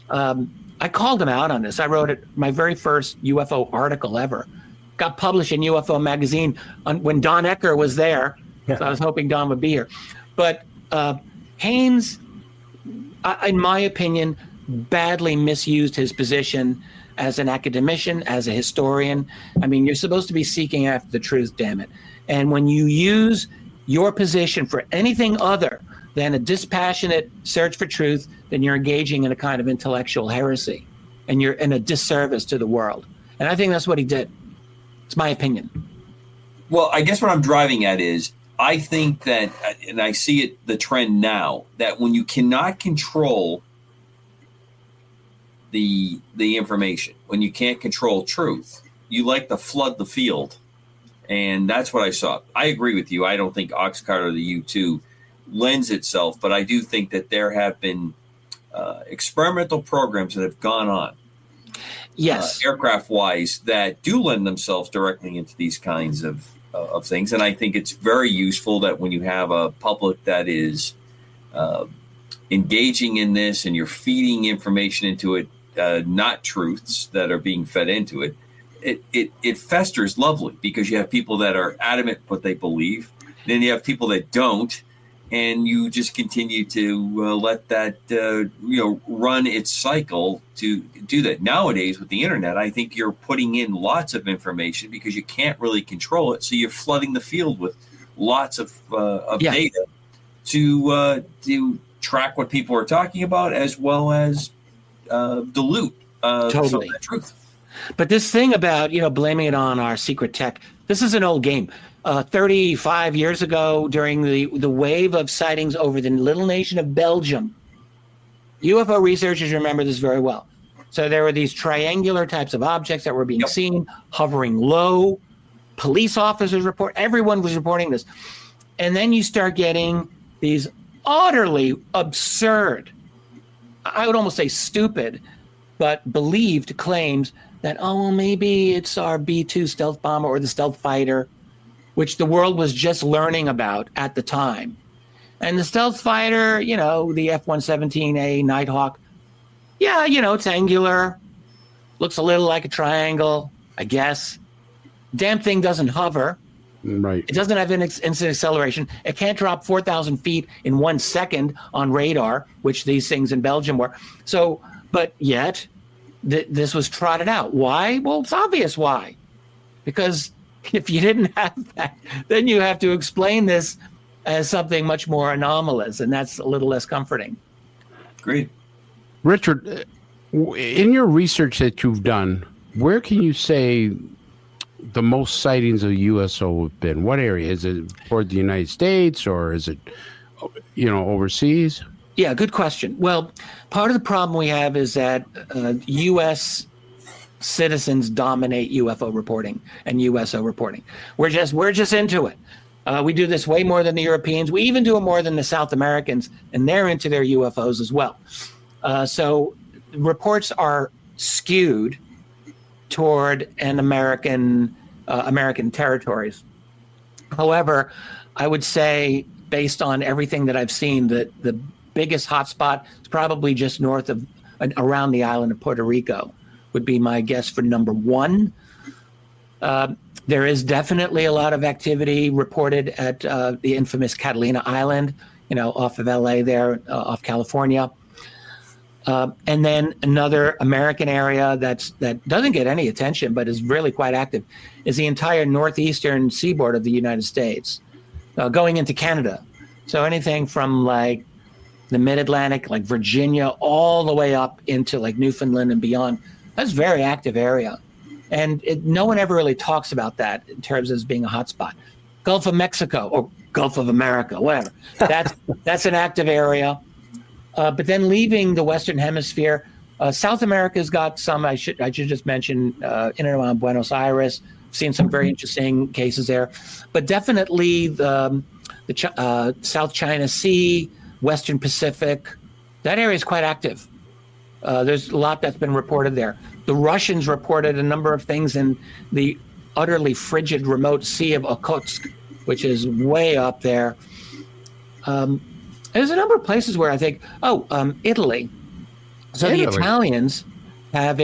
I called him out on this. I wrote my very first UFO article ever. Got published in UFO magazine when Don Ecker was there. So I was hoping Don would be here. But Haynes, in my opinion, badly misused his position as an academician, as a historian. I mean, you're supposed to be seeking after the truth, damn it. And when you use your position for anything other than a dispassionate search for truth, then you're engaging in a kind of intellectual heresy and you're in a disservice to the world. And I think that's what he did. It's my opinion. Well, I guess what I'm driving at is I think that, and I see it, the trend now, that when you cannot control the information, when you can't control truth, you like to flood the field. And that's what I saw. I agree with you. I don't think Oxcart or the U-2 lends itself, but I do think that there have been experimental programs that have gone on, yes, aircraft-wise, that do lend themselves directly into these kinds of things. And I think it's very useful that when you have a public that is engaging in this and you're feeding information into it, not truths that are being fed into it, it festers lovely because you have people that are adamant what they believe. Then you have people that don't, and you just continue to let that run its cycle to do that. Nowadays with the internet, I think you're putting in lots of information because you can't really control it, so you're flooding the field with lots of data to track what people are talking about as well as dilute some of the truth. But this thing about, blaming it on our secret tech, this is an old game. 35 years ago, during the wave of sightings over the little nation of Belgium, UFO researchers remember this very well. So there were these triangular types of objects that were being seen, hovering low. Police officers everyone was reporting this. And then you start getting these utterly absurd, I would almost say stupid, but believed claims that, maybe it's our B-2 stealth bomber or the stealth fighter, which the world was just learning about at the time. And the stealth fighter, the F-117A Nighthawk, it's angular, looks a little like a triangle, I guess. Damn thing doesn't hover. Right. It doesn't have instant acceleration. It can't drop 4,000 feet in 1 second on radar, which these things in Belgium were. So, but yet, this was trotted out. Why? Well, it's obvious why. Because if you didn't have that, then you have to explain this as something much more anomalous, and that's a little less comforting. Great. Richard, In your research that you've done, where can you say the most sightings of USO have been? What area? Is it toward the United States, or is it, overseas? Yeah, good question. Well, part of the problem we have is that U.S. citizens dominate UFO reporting and USO reporting. We're just into it. We do this way more than the Europeans. We even do it more than the South Americans, and they're into their UFOs as well. So reports are skewed toward an American territories. However, I would say, based on everything that I've seen, that the biggest hotspot is probably just north of, around the island of Puerto Rico, would be my guess for number one. There is definitely a lot of activity reported at the infamous Catalina Island, off of LA there, off California. And then another American area that doesn't get any attention but is really quite active is the entire northeastern seaboard of the United States, going into Canada. So anything from like the mid-Atlantic, like Virginia, all the way up into like Newfoundland and beyond. That's a very active area. And no one ever really talks about that in terms of being a hotspot. Gulf of Mexico or Gulf of America, whatever. That's an active area. But then leaving the Western Hemisphere, South America's got some. I should just mention in and around Buenos Aires. I've seen some very interesting cases there, but definitely the South China Sea, Western Pacific, that area is quite active. There's a lot that's been reported there. The Russians reported a number of things in the utterly frigid remote Sea of Okhotsk, which is way up there. There's a number of places where I think, Italy. So Italy. The Italians have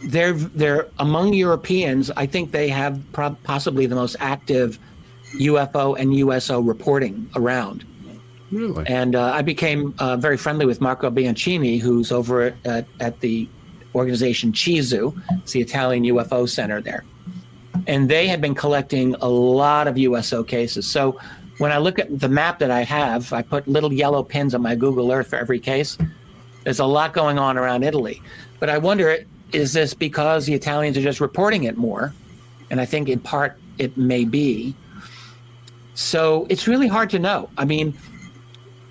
they're among Europeans, I think they have possibly the most active UFO and USO reporting around. Really? And I became very friendly with Marco Bianchini, who's over at the organization CISU. It's the Italian UFO Center there. And they have been collecting a lot of USO cases. So when I look at the map that I have, I put little yellow pins on my Google Earth for every case. There's a lot going on around Italy. But I wonder, is this because the Italians are just reporting it more? And I think in part it may be. So it's really hard to know. I mean,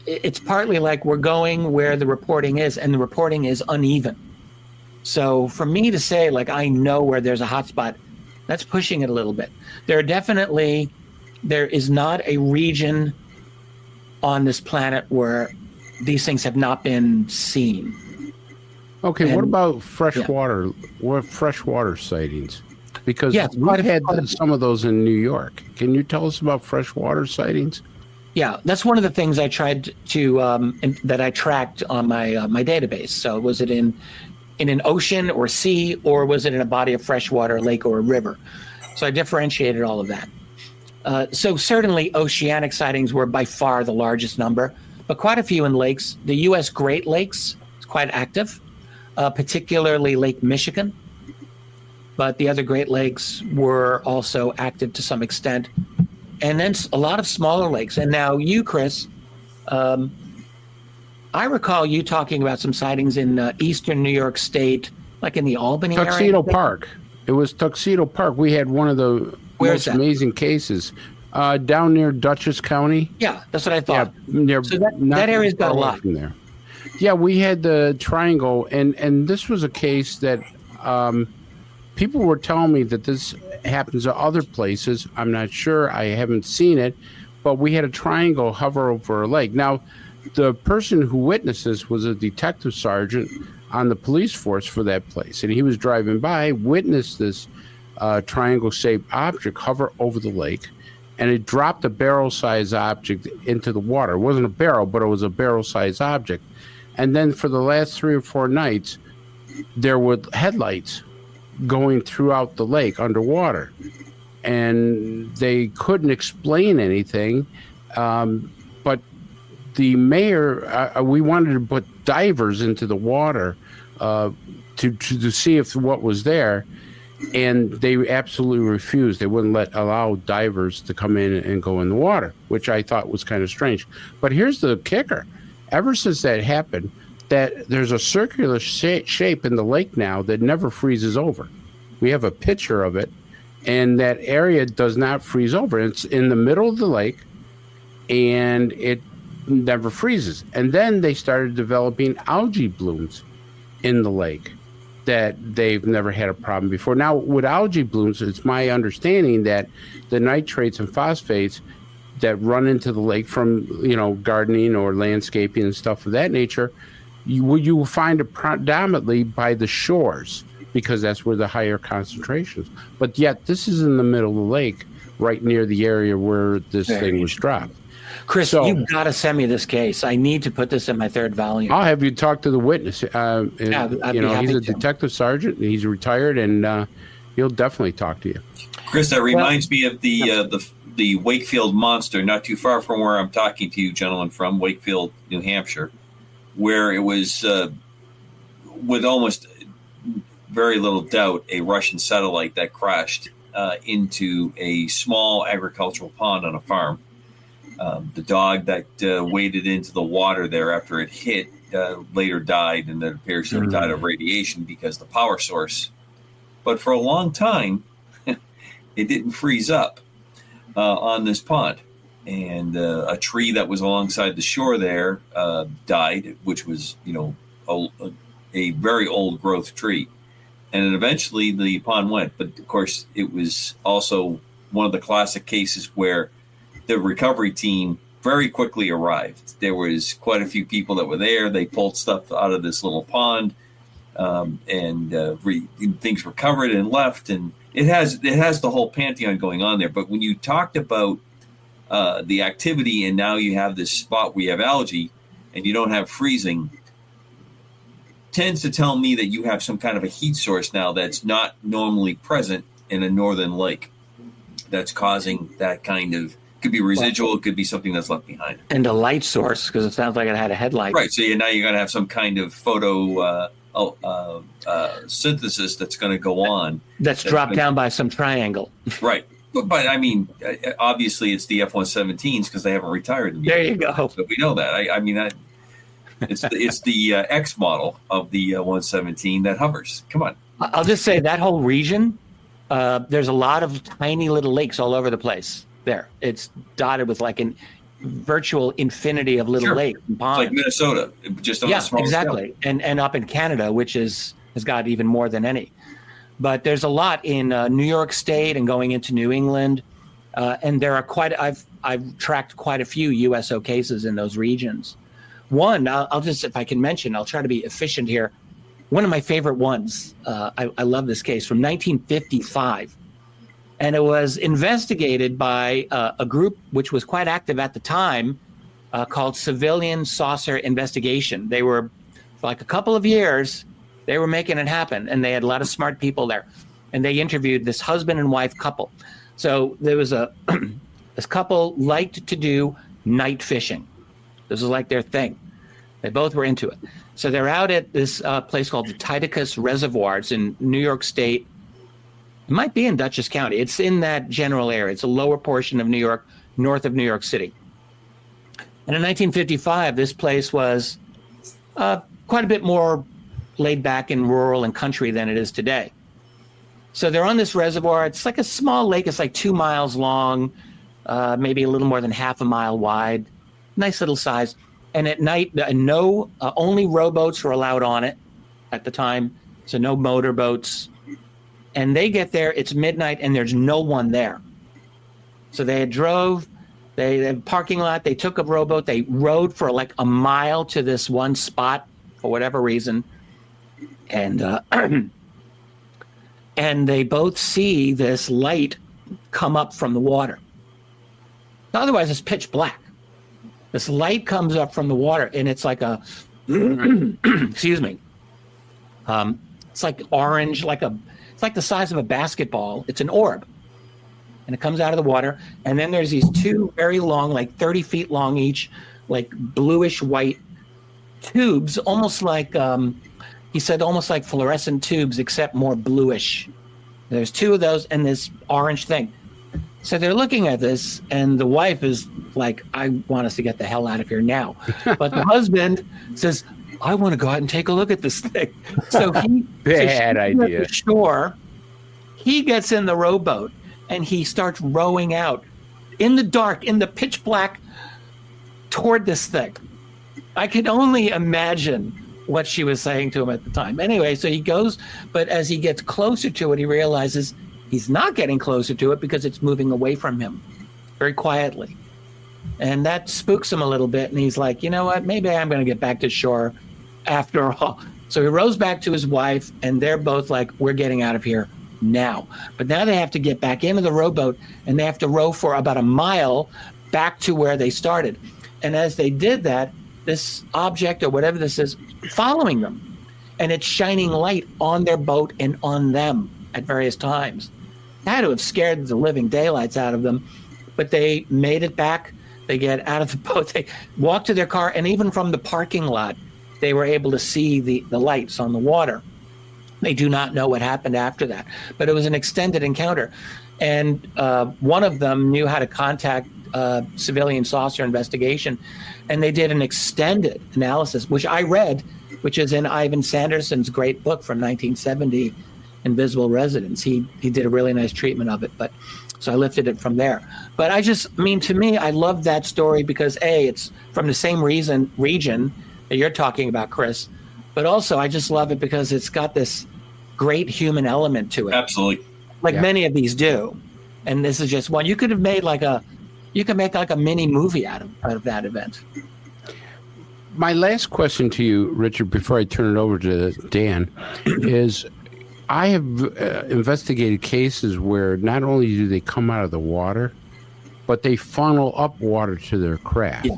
it's partly like we're going where the reporting is, and the reporting is uneven. So for me to say, like, I know where there's a hotspot, that's pushing it a little bit. There is not a region on this planet where these things have not been seen. Okay, what about freshwater? What freshwater sightings? Because we've had some of those in New York. Can you tell us about freshwater sightings? Yeah, that's one of the things I tried to that I tracked on my database. So was it in an ocean or sea, or was it in a body of freshwater, lake or a river? So I differentiated all of that. So certainly oceanic sightings were by far the largest number, but quite a few in lakes. The U.S. Great Lakes is quite active, particularly Lake Michigan. But the other Great Lakes were also active to some extent. And then a lot of smaller lakes. And now you, Chris, I recall you talking about some sightings in eastern New York State, like in the Albany area. Tuxedo Park. It was Tuxedo Park. We had one of the most amazing cases down near Dutchess County. Yeah, that's what I thought. Yeah, so that area's got a lot from there. Yeah, we had the triangle, and this was a case that people were telling me that this happens at other places. I'm not sure. I haven't seen it, but we had a triangle hover over a lake. Now, the person who witnessed this was a detective sergeant on the police force for that place, and he was driving by, witnessed this triangle-shaped object hover over the lake, and it dropped a barrel-sized object into the water. It wasn't a barrel, but it was a barrel-sized object. And then for the last 3 or 4 nights, there were headlights going throughout the lake underwater, and they couldn't explain anything. But the mayor, we wanted to put divers into the water to see if what was there, and they absolutely refused. They wouldn't allow divers to come in and go in the water, which I thought was kind of strange. But here's the kicker. Ever since that happened, that there's a circular shape in the lake now that never freezes over. We have a picture of it, and that area does not freeze over. It's in the middle of the lake, and it never freezes. And then they started developing algae blooms in the lake that they've never had a problem before. Now, with algae blooms, it's my understanding that the nitrates and phosphates that run into the lake from, gardening or landscaping and stuff of that nature, you will find it predominantly by the shores, because that's where the higher concentrations. But yet, this is in the middle of the lake, right near the area where this thing was dropped. Chris, you've got to send me this case. I need to put this in my third volume. I'll have you talk to the witness. He's a detective sergeant. He's retired, and he'll definitely talk to you. Chris, that reminds me of the Wakefield monster, not too far from where I'm talking to you, gentlemen, from Wakefield, New Hampshire, where it was, with almost very little doubt, a Russian satellite that crashed into a small agricultural pond on a farm. The dog that waded into the water there after it hit later died, and it appears to have died of radiation because the power source. But for a long time, it didn't freeze up on this pond. And a tree that was alongside the shore there died, which was, a very old growth tree. And then eventually the pond went. But of course, it was also one of the classic cases where the recovery team very quickly arrived. There was quite a few people that were there. They pulled stuff out of this little pond, and things were covered and left. And it has the whole pantheon going on there. But when you talked about the activity, and now you have this spot where you have algae and you don't have freezing, tends to tell me that you have some kind of a heat source now that's not normally present in a northern lake that's causing that kind of. Could be residual. It could be something that's left behind. And a light source, because it sounds like it had a headlight. Right. So now you're going to have some kind of photo synthesis that's going to go on. That's dropped down by some triangle. Right. But I mean, obviously it's the F-117s because they haven't retired them yet. There you go. So we know that. I mean, it's the X model of the 117 that hovers. Come on. I'll just say that whole region, there's a lot of tiny little lakes all over the place. There, it's dotted with like an virtual infinity of little lakes and ponds. It's like Minnesota, just on a small exactly. scale. And up in Canada, which has got even more than any. But there's a lot in New York State and going into New England, and there are I've tracked quite a few USO cases in those regions. One, I'll just, if I can mention, I'll try to be efficient here. One of my favorite ones, I love this case, from 1955. And it was investigated by a group which was quite active at the time called Civilian Saucer Investigation. They were, for like a couple of years, they were making it happen. And they had a lot of smart people there. And they interviewed this husband and wife couple. So there was this couple liked to do night fishing. This was like their thing. They both were into it. So they're out at this place called the Titicus Reservoir. It's in New York State. It might be in Dutchess County. It's in that general area. It's a lower portion of New York, north of New York City. And in 1955, this place was quite a bit more laid back and rural and country than it is today. So they're on this reservoir. It's like a small lake. It's like 2 miles long, maybe a little more than half a mile wide. Nice little size. And at night, only rowboats were allowed on it at the time. So no motorboats. And they get there, it's midnight, and there's no one there. So they had they had a parking lot, they took a rowboat, they rowed for like a mile to this one spot for whatever reason. And and they both see this light come up from the water. Otherwise, it's pitch black. This light comes up from the water, and it's like a, excuse me. It's like orange, it's like the size of a basketball. It's an orb. And it comes out of the water. And then there's these two very long, like 30 feet long each, like bluish white tubes, almost like, he said, almost like fluorescent tubes, except more bluish. There's two of those and this orange thing. So they're looking at this, and the wife is like, I want us to get the hell out of here now. But the husband says, I want to go out and take a look at this thing. So Bad idea. At the shore, he gets in the rowboat and he starts rowing out in the dark, in the pitch black, toward this thing. I could only imagine what she was saying to him at the time. Anyway, so he goes, but as he gets closer to it, he realizes he's not getting closer to it because it's moving away from him very quietly. And that spooks him a little bit. And he's like, you know what? Maybe I'm going to get back to shore after all. So he rows back to his wife, and they're both like, we're getting out of here now. But now they have to get back into the rowboat, and they have to row for about a mile back to where they started. And as they did that, this object or whatever this is following them, and it's shining light on their boat and on them at various times. It had to have scared the living daylights out of them, but they made it back. They get out of the boat, they walk to their car, and even from the parking lot, they were able to see the lights on the water. They do not know what happened after that, but it was an extended encounter. And one of them knew how to contact civilian saucer investigation, and they did an extended analysis, which I read, which is in Ivan Sanderson's great book from 1970, Invisible Residents. He did a really nice treatment of it, but so I lifted it from there. But to me, I love that story because it's from the same region that you're talking about, Chris, but also I just love it because it's got this great human element to it. Absolutely. Many of these do. And this is just one. You could make like a mini movie out of that event. My last question to you, Richard, before I turn it over to Dan, is I have investigated cases where not only do they come out of the water, but they funnel up water to their craft. Yeah,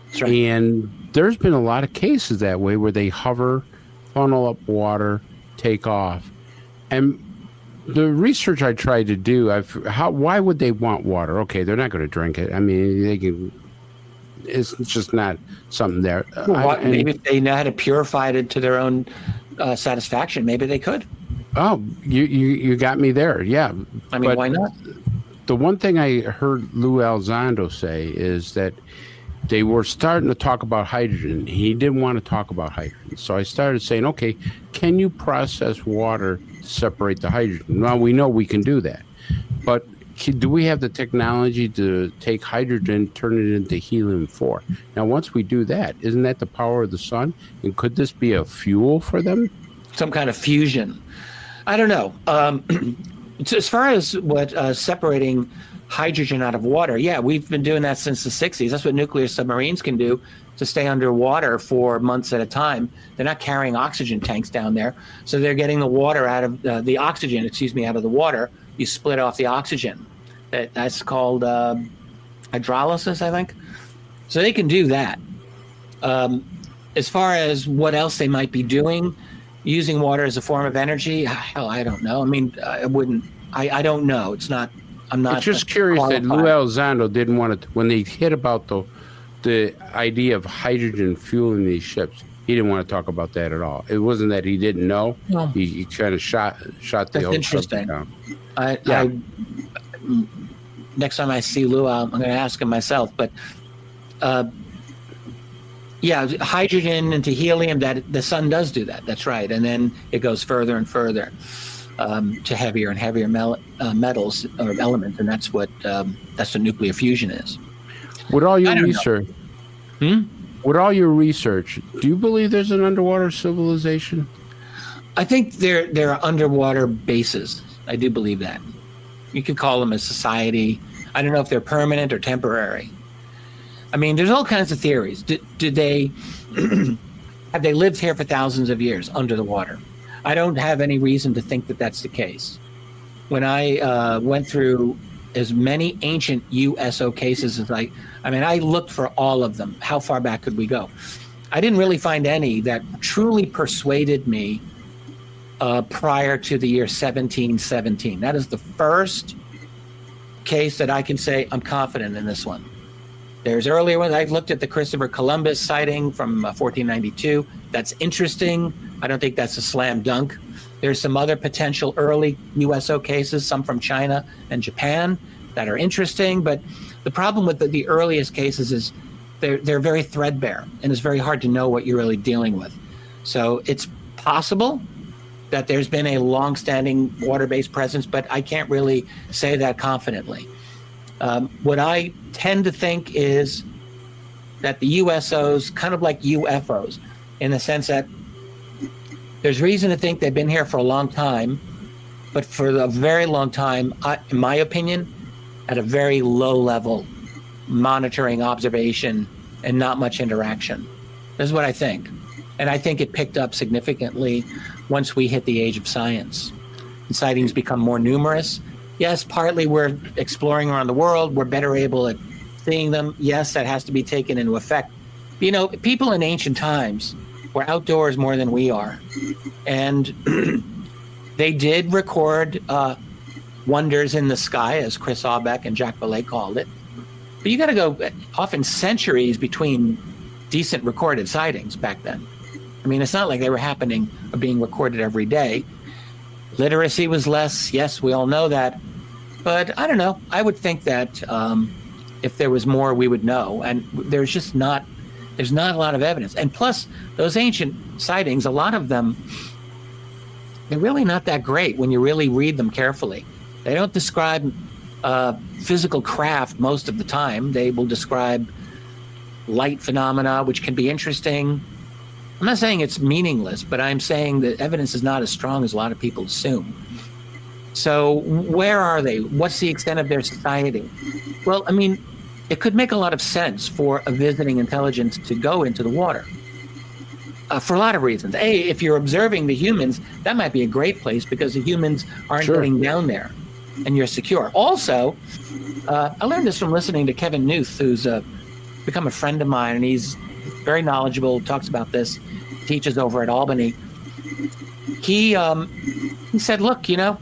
that's right. And there's been a lot of cases that way where they hover, funnel up water, take off. And the research I tried to do, why would they want water? Okay, they're not going to drink it. I mean, they can. It's just not something there. Maybe if they know how to purify it to their own satisfaction, maybe they could. Oh, you got me there. Yeah. I mean, why not? The one thing I heard Lou Elizondo say is that they were starting to talk about hydrogen. He didn't want to talk about hydrogen. So I started saying, okay, can you process water to separate the hydrogen? Well, we know we can do that. But do we have the technology to take hydrogen, turn it into helium-4? Now, once we do that, isn't that the power of the sun? And could this be a fuel for them? Some kind of fusion. I don't know. As far as what separating hydrogen out of water, yeah, we've been doing that since the 60s. That's what nuclear submarines can do, to stay underwater for months at a time. They're not carrying oxygen tanks down there, so they're getting the water out of the oxygen, out of the water. You split off the oxygen. That's called hydrolysis, I think. So they can do that. As far as what else they might be doing, using water as a form of energy, hell, I don't know. I mean, I wouldn't. I don't know. It's not. I'm not. It's just curious that Lou Elizondo didn't want to, when they hit about the idea of hydrogen fueling these ships. He didn't want to talk about that at all. It wasn't that he didn't know. No. He kind of shot the whole subject down. Next time I see Lou, I'm going to ask him myself. But hydrogen into helium, that the sun does do that. That's right. And then it goes further and further to heavier and heavier metals or elements, and that's what nuclear fusion is. With all your research, with all your research, do you believe there's an underwater civilization? I think there are underwater bases. I do believe that. You could call them a society. I don't know if they're permanent or temporary. I mean, there's all kinds of theories. Did they have they lived here for thousands of years under the water? I don't have any reason to think that that's the case. When I went through as many ancient USO cases as I looked for all of them. How far back could we go? I didn't really find any that truly persuaded me prior to the year 1717. That is the first case that I can say I'm confident in this one. There's earlier ones. I looked at the Christopher Columbus sighting from 1492. That's interesting. I don't think that's a slam dunk. There's some other potential early USO cases, some from China and Japan, that are interesting. But the problem with the earliest cases is they're very threadbare, and it's very hard to know what you're really dealing with. So it's possible that there's been a long-standing water-based presence, but I can't really say that confidently. What I tend to think is that the USOs, kind of like UFOs, in the sense that there's reason to think they've been here for a long time, but for a very long time, in my opinion, at a very low level, monitoring, observation, and not much interaction. This is what I think. And I think it picked up significantly once we hit the age of science. And sightings become more numerous. Yes, partly we're exploring around the world. We're better able at seeing them. Yes, that has to be taken into effect. You know, people in ancient times were outdoors more than we are. And they did record wonders in the sky, as Chris Aubeck and Jack Valet called it. But you got to go often centuries between decent recorded sightings back then. I mean, it's not like they were happening or being recorded every day. Literacy was less. Yes, we all know that. But I don't know. I would think that if there was more, we would know. And there's not a lot of evidence. And plus, those ancient sightings, a lot of them, they're really not that great when you really read them carefully. They don't describe physical craft most of the time. They will describe light phenomena, which can be interesting. I'm not saying it's meaningless, but I'm saying that evidence is not as strong as a lot of people assume. So where are they? What's the extent of their society? Well, I mean, it could make a lot of sense for a visiting intelligence to go into the water for a lot of reasons. A, if you're observing the humans, that might be a great place because the humans aren't getting down there and you're secure. Also, I learned this from listening to Kevin Newth, who's become a friend of mine, and he's very knowledgeable, talks about this, teaches over at Albany. He said, look, you know,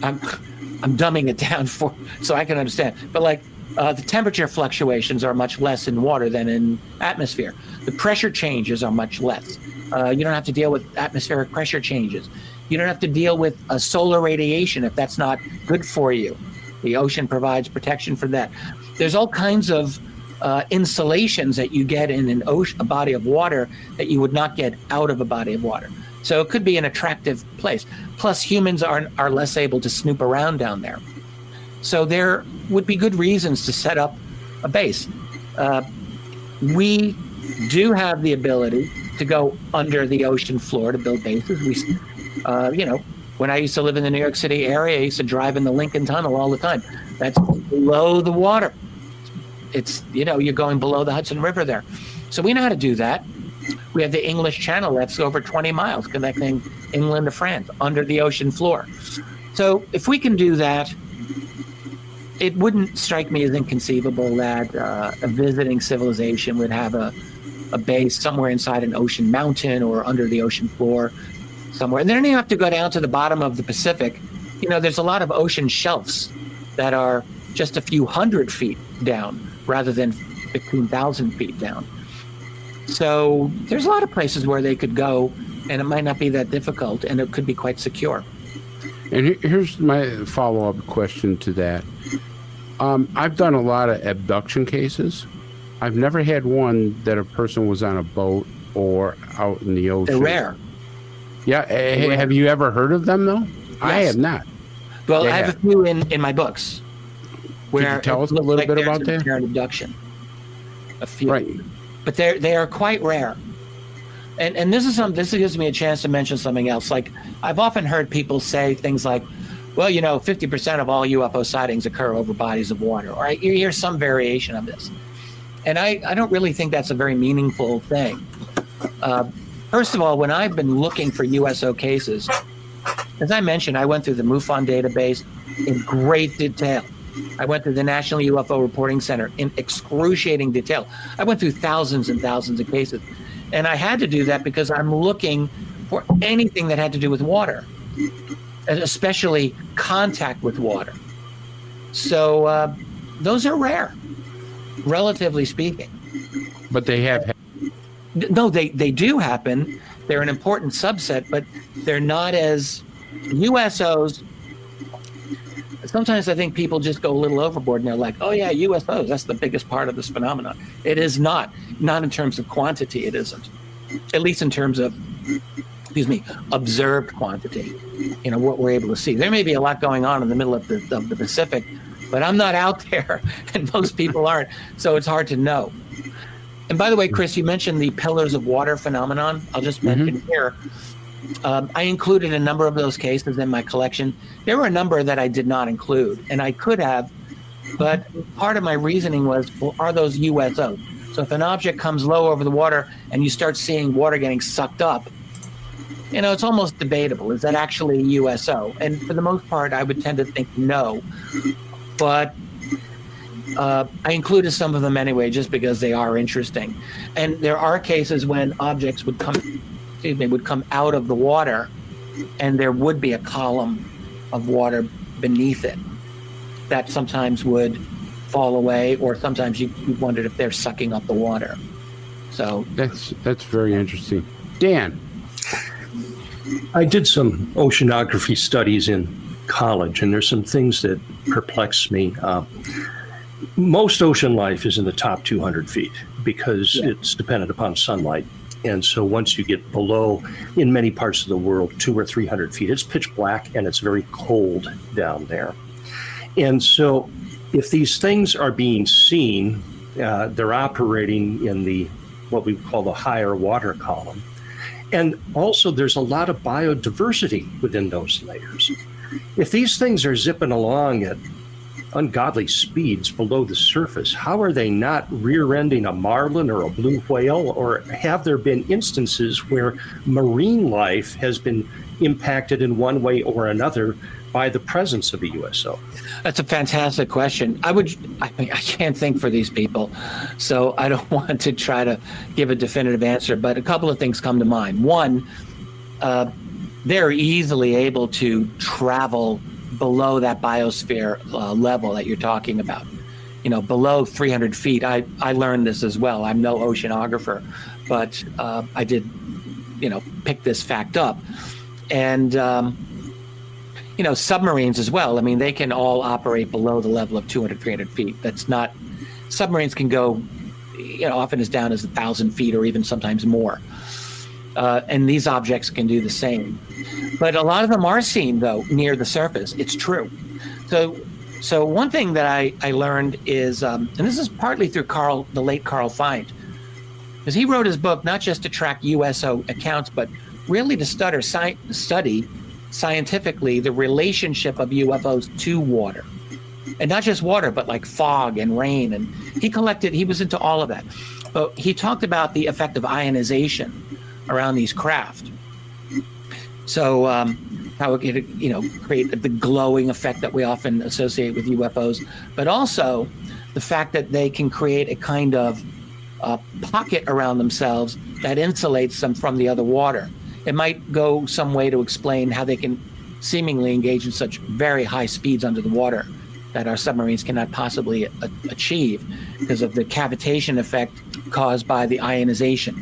I'm dumbing it down so I can understand, but like the temperature fluctuations are much less in water than in atmosphere. The pressure changes are much less. You don't have to deal with atmospheric pressure changes. You don't have to deal with solar radiation if that's not good for you. The ocean provides protection for that. There's all kinds of insulations that you get in a body of water that you would not get out of a body of water. So it could be an attractive place. Plus, humans are less able to snoop around down there. So there would be good reasons to set up a base. We do have the ability to go under the ocean floor to build bases. When I used to live in the New York City area, I used to drive in the Lincoln Tunnel all the time. That's below the water. It's, you're going below the Hudson River there. So we know how to do that. We have the English Channel that's over 20 miles connecting England to France under the ocean floor. So if we can do that, it wouldn't strike me as inconceivable that a visiting civilization would have a base somewhere inside an ocean mountain or under the ocean floor somewhere. And then you have to go down to the bottom of the Pacific. There's a lot of ocean shelves that are just a few hundred feet down rather than 15,000 feet down. So there's a lot of places where they could go, and it might not be that difficult, and it could be quite secure. And here's my follow-up question to that. I've done a lot of abduction cases. I've never had one that a person was on a boat or out in the ocean. They're rare. Yeah. Have you ever heard of them, though? Yes. I have not. Well, I have a few in my books. Could you tell us a little bit about that? Apparent abduction. A few. Right. But they are quite rare. And this gives me a chance to mention something else. Like, I've often heard people say things like, well, 50% of all UFO sightings occur over bodies of water, or you hear some variation of this. And I don't really think that's a very meaningful thing. First of all, when I've been looking for USO cases, as I mentioned, I went through the MUFON database in great detail. I went through the National UFO Reporting Center in excruciating detail. I went through thousands and thousands of cases. And I had to do that because I'm looking for anything that had to do with water, especially contact with water. So those are rare, relatively speaking. But they have. No, they do happen. They're an important subset, but they're not as USOs. sometimes I think people just go a little overboard and they're like, oh yeah, UFOs, that's the biggest part of this phenomenon. It is not in terms of quantity, it isn't. At least in terms of, observed quantity, what we're able to see. There may be a lot going on in the middle of the Pacific, but I'm not out there and most people aren't, so it's hard to know. And by the way, Chris, you mentioned the pillars of water phenomenon. I'll just mention here, I included a number of those cases in my collection. There were a number that I did not include, and I could have, but part of my reasoning was, well, are those USO? So if an object comes low over the water and you start seeing water getting sucked up, it's almost debatable. Is that actually a USO? And for the most part, I would tend to think no. But I included some of them anyway, just because they are interesting. And there are cases when objects would come out of the water, and there would be a column of water beneath it that sometimes would fall away, or sometimes you wondered if they're sucking up the water. So that's very interesting. Dan. I did some oceanography studies in college, and there's some things that perplex me. Most ocean life is in the top 200 feet because it's dependent upon sunlight. And so once you get below, in many parts of the world, 200 or 300 feet, it's pitch black and it's very cold down there. And so if these things are being seen, they're operating in what we call the higher water column. And also there's a lot of biodiversity within those layers. If these things are zipping along at ungodly speeds below the surface, how are they not rear-ending a marlin or a blue whale? Or have there been instances where marine life has been impacted in one way or another by the presence of a USO? That's a fantastic question. I can't think for these people, so I don't want to try to give a definitive answer, but a couple of things come to mind. One, they're easily able to travel below that biosphere level that you're talking about. Below 300 feet. I learned this as well. I'm no oceanographer, but I did, pick this fact up. And submarines as well. I mean, they can all operate below the level of 200, 300 feet. Submarines can go, often as down as 1,000 feet or even sometimes more. And these objects can do the same. But a lot of them are seen, though, near the surface. It's true. So one thing that I learned is, and this is partly through the late Carl Feind, because he wrote his book not just to track USO accounts, but really to study scientifically the relationship of UFOs to water. And not just water, but like fog and rain. And he was into all of that. But he talked about the effect of ionization around these craft. So how it could, create the glowing effect that we often associate with UFOs, but also the fact that they can create a kind of pocket around themselves that insulates them from the other water. It might go some way to explain how they can seemingly engage in such very high speeds under the water that our submarines cannot possibly achieve because of the cavitation effect caused by the ionization.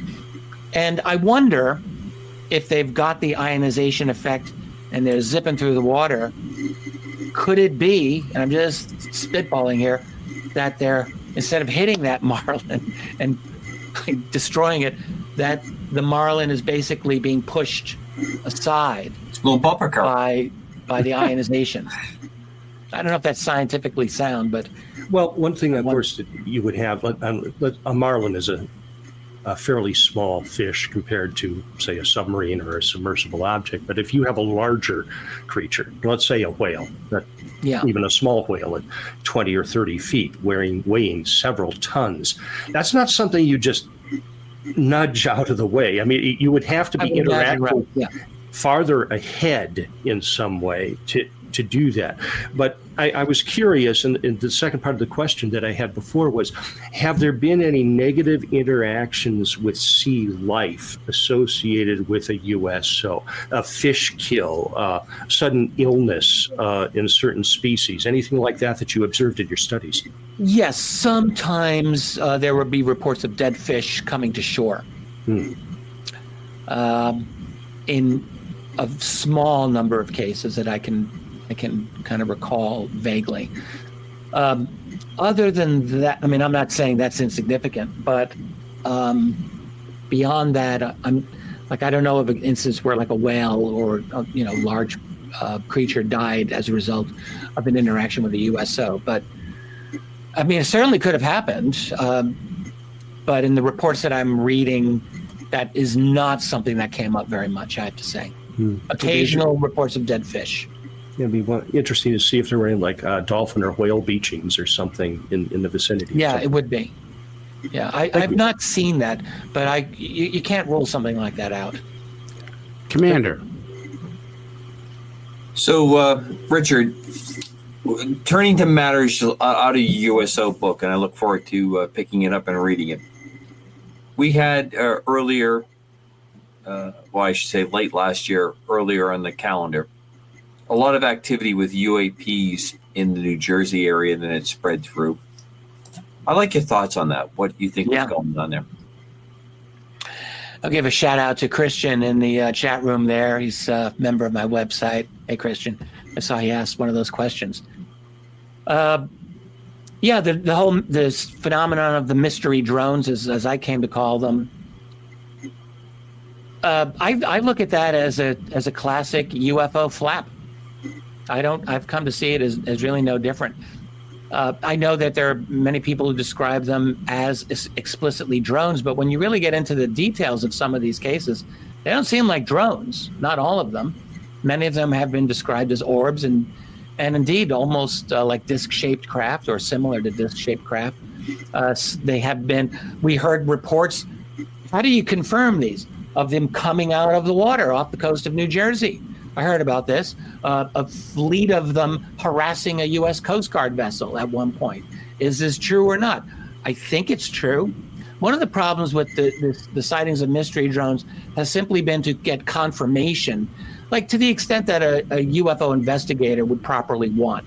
And I wonder if they've got the ionization effect and they're zipping through the water, could it be, and I'm just spitballing here, that they're, instead of hitting that marlin and destroying it, that the marlin is basically being pushed aside little bumper car by the ionization. I don't know if that's scientifically sound, but... Well, one thing, of course, that you would have, a marlin is a fairly small fish compared to, say, a submarine or a submersible object. But if you have a larger creature, let's say a whale, even a small whale at 20 or 30 feet, weighing several tons, that's not something you just nudge out of the way. I mean, you would have to be interacting farther ahead in some way to do that. But I was curious, and the second part of the question that I had before was, have there been any negative interactions with sea life associated with a USO, a fish kill, sudden illness in certain species, anything like that you observed in your studies? Yes, sometimes there would be reports of dead fish coming to shore. In a small number of cases that I can I can kind of recall vaguely. Other than that, I mean, I'm not saying that's insignificant, but beyond that, I don't know of an instance where like a whale or large creature died as a result of an interaction with a USO. But I mean, it certainly could have happened. But in the reports that I'm reading, that is not something that came up very much, I have to say. Occasional reports of dead fish. It'd be interesting to see if there were any like dolphin or whale beachings or something in the vicinity. Yeah, it would be. Yeah, I've not seen that, but you can't rule something like that out. Commander. So, Richard, turning to matters out of your USO book, and I look forward to picking it up and reading it. We had earlier, I should say late last year, earlier on the calendar, a lot of activity with UAPs in the New Jersey area, and then it spread through. I'd like your thoughts on that. What do you think was going on there? I'll give a shout out to Christian in the chat room there. He's a member of my website. Hey, Christian. I saw he asked one of those questions. This phenomenon of the mystery drones, as I came to call them, I look at that as a classic UFO flap. I've come to see it as really no different. I know that there are many people who describe them as explicitly drones, but when you really get into the details of some of these cases, they don't seem like drones. Not all of them. Many of them have been described as orbs and indeed almost like disc-shaped craft or similar to disc-shaped craft. They have been. We heard reports. How do you confirm these? Of them coming out of the water off the coast of New Jersey. I heard about this. A fleet of them harassing a U.S. Coast Guard vessel at one point. Is this true or not? I think it's true. One of the problems with the sightings of mystery drones has simply been to get confirmation, like to the extent that a UFO investigator would properly want.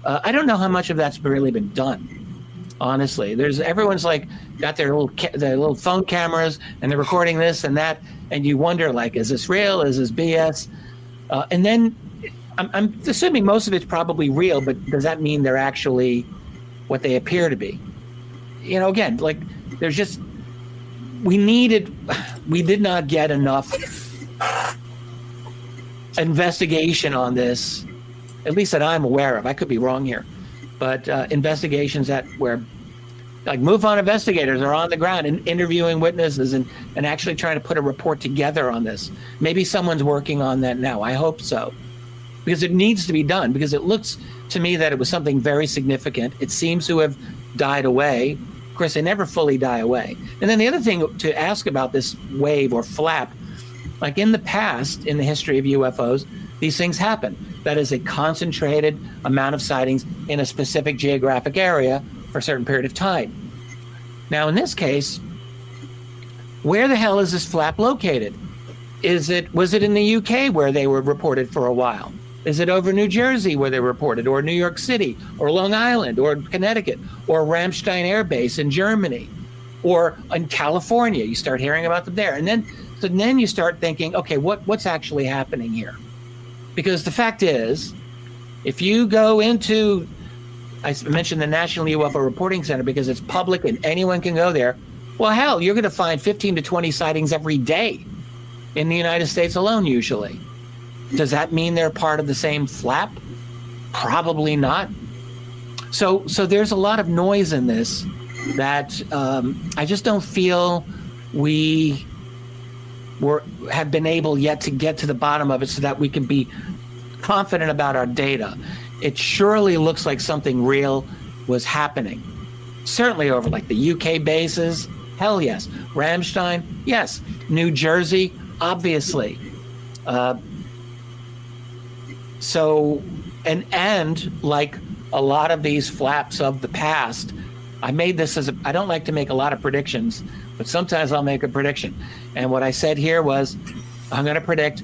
I don't know how much of that's really been done. Honestly, everyone's like got their little phone cameras and they're recording this and that, and you wonder like, is this real? Is this BS? And then I'm assuming most of it's probably real, but does that mean they're actually what they appear to be? Again, like there's just we did not get enough investigation on this, at least that I'm aware of. I could be wrong here, but investigations where like MUFON investigators are on the ground and interviewing witnesses and actually trying to put a report together on this. Maybe someone's working on that now. I hope so, because it needs to be done, because it looks to me that it was something very significant. It seems to have died away. Of course, they never fully die away. And then the other thing to ask about this wave or flap, like in the past, in the history of UFOs, these things happen. That is a concentrated amount of sightings in a specific geographic area for a certain period of time. Now, in this case, where the hell is this flap located? Was it in the UK where they were reported for a while? Is it over New Jersey where they were reported, or New York City, or Long Island, or Connecticut, or Ramstein Air Base in Germany, or in California? You start hearing about them there, and then you start thinking, okay, what's actually happening here? Because the fact is, if you go into, I mentioned the National UFO Reporting Center because it's public and anyone can go there. Well, hell, you're going to find 15 to 20 sightings every day in the United States alone, usually. Does that mean they're part of the same flap? Probably not. So there's a lot of noise in this that I just don't feel we have been able yet to get to the bottom of it so that we can be confident about our data. It surely looks like something real was happening. Certainly over like the UK bases, hell yes. Ramstein, yes. New Jersey, obviously. And like a lot of these flaps of the past, I made this I don't like to make a lot of predictions, but sometimes I'll make a prediction. And what I said here was, I'm going to predict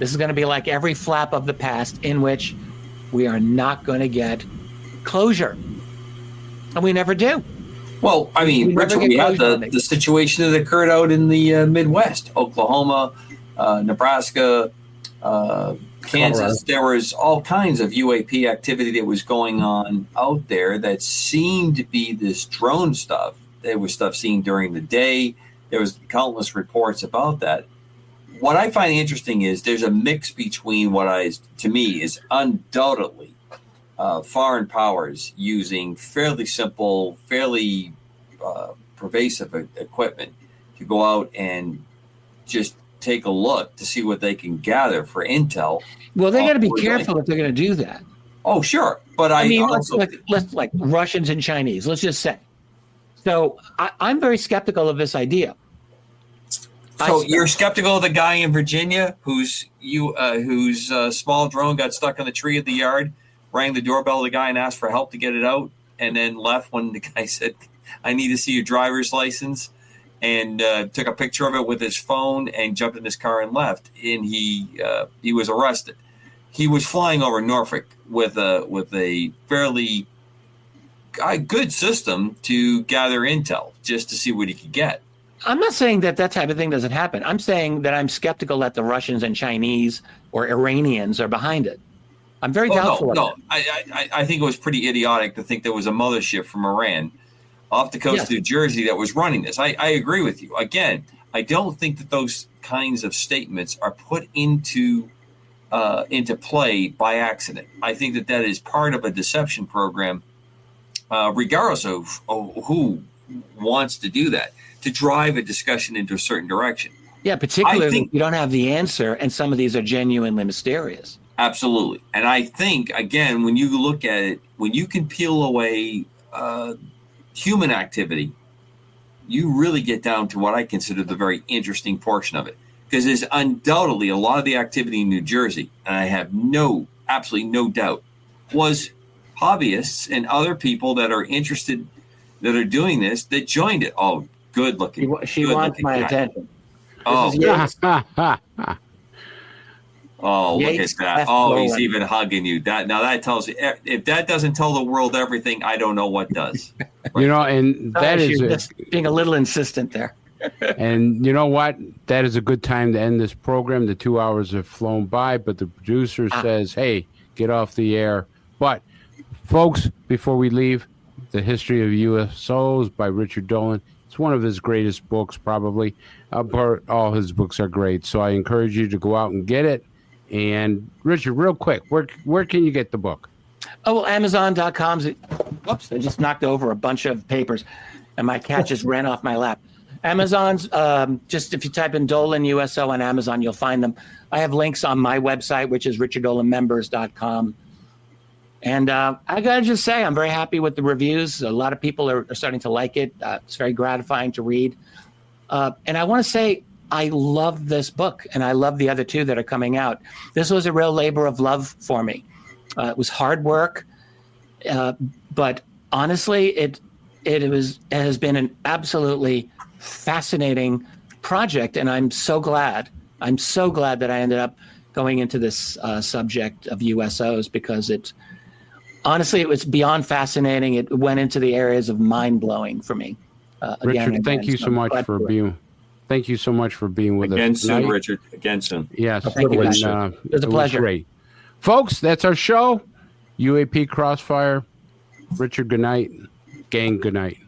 this is going to be like every flap of the past in which we are not going to get closure. And we never do. Well, I mean, Richard, we had the situation that occurred out in the Midwest, Oklahoma, Nebraska, Kansas, Colorado. there was all kinds of UAP activity that was going on out there that seemed to be this drone stuff. There was stuff seen during the day. There was countless reports about that. What I find interesting is there's a mix between to me, is undoubtedly foreign powers using fairly simple, fairly pervasive equipment to go out and just take a look to see what they can gather for intel. Well, they got to be careful if they're going to do that. Oh, sure. But I mean, let's like Russians and Chinese, let's just say. So I'm very skeptical of this idea. So you're skeptical of the guy in Virginia whose small drone got stuck in the tree of the yard, rang the doorbell of the guy and asked for help to get it out, and then left when the guy said, "I need to see your driver's license," and took a picture of it with his phone and jumped in his car and left. And he was arrested. He was flying over Norfolk with a fairly good system to gather intel just to see what he could get. I'm not saying that type of thing doesn't happen. I'm saying that I'm skeptical that the Russians and Chinese or Iranians are behind it. I'm very doubtful. No, I think it was pretty idiotic to think there was a mothership from Iran off the coast of New Jersey that was running this. I agree with you. Again, I don't think that those kinds of statements are put into play by accident. I think that is part of a deception program, regardless of who wants to do that, to drive a discussion into a certain direction. Yeah, particularly if you don't have the answer and some of these are genuinely mysterious. Absolutely. And I think, again, when you look at it, when you can peel away human activity, you really get down to what I consider the very interesting portion of it. Because there's undoubtedly a lot of the activity in New Jersey, and I have absolutely no doubt, was hobbyists and other people that are interested, that are doing this, that joined it. Oh, good looking. She wants my attention. Oh, oh, look at that. Oh, he's even hugging you. That tells you, if that doesn't tell the world everything, I don't know what does. You know, and that is just being a little insistent there. And you know what? That is a good time to end this program. The 2 hours have flown by, but the producer says, hey, get off the air. But, folks, before we leave, The History of UFOs by Richard Dolan. It's one of his greatest books, probably. But all his books are great. So I encourage you to go out and get it. And, Richard, real quick, where can you get the book? Oh, well, Amazon.com. Whoops, I just knocked over a bunch of papers, and my cat just ran off my lap. Amazon's, just if you type in Dolan USO on Amazon, you'll find them. I have links on my website, which is richarddolanmembers.com. And I got to just say, I'm very happy with the reviews. A lot of people are starting to like it. It's very gratifying to read. And I want to say, I love this book, and I love the other two that are coming out. This was a real labor of love for me. It was hard work, but honestly, it has been an absolutely fascinating project, and I'm so glad that I ended up going into this subject of USOs, because it was beyond fascinating. It went into the areas of mind-blowing for me. Richard, thank you so much for being with us again soon, tonight. Richard. Again soon. Yes, thank you. It was a pleasure. Great. Folks, that's our show. UAP Crossfire. Richard, good night. Gang, good night.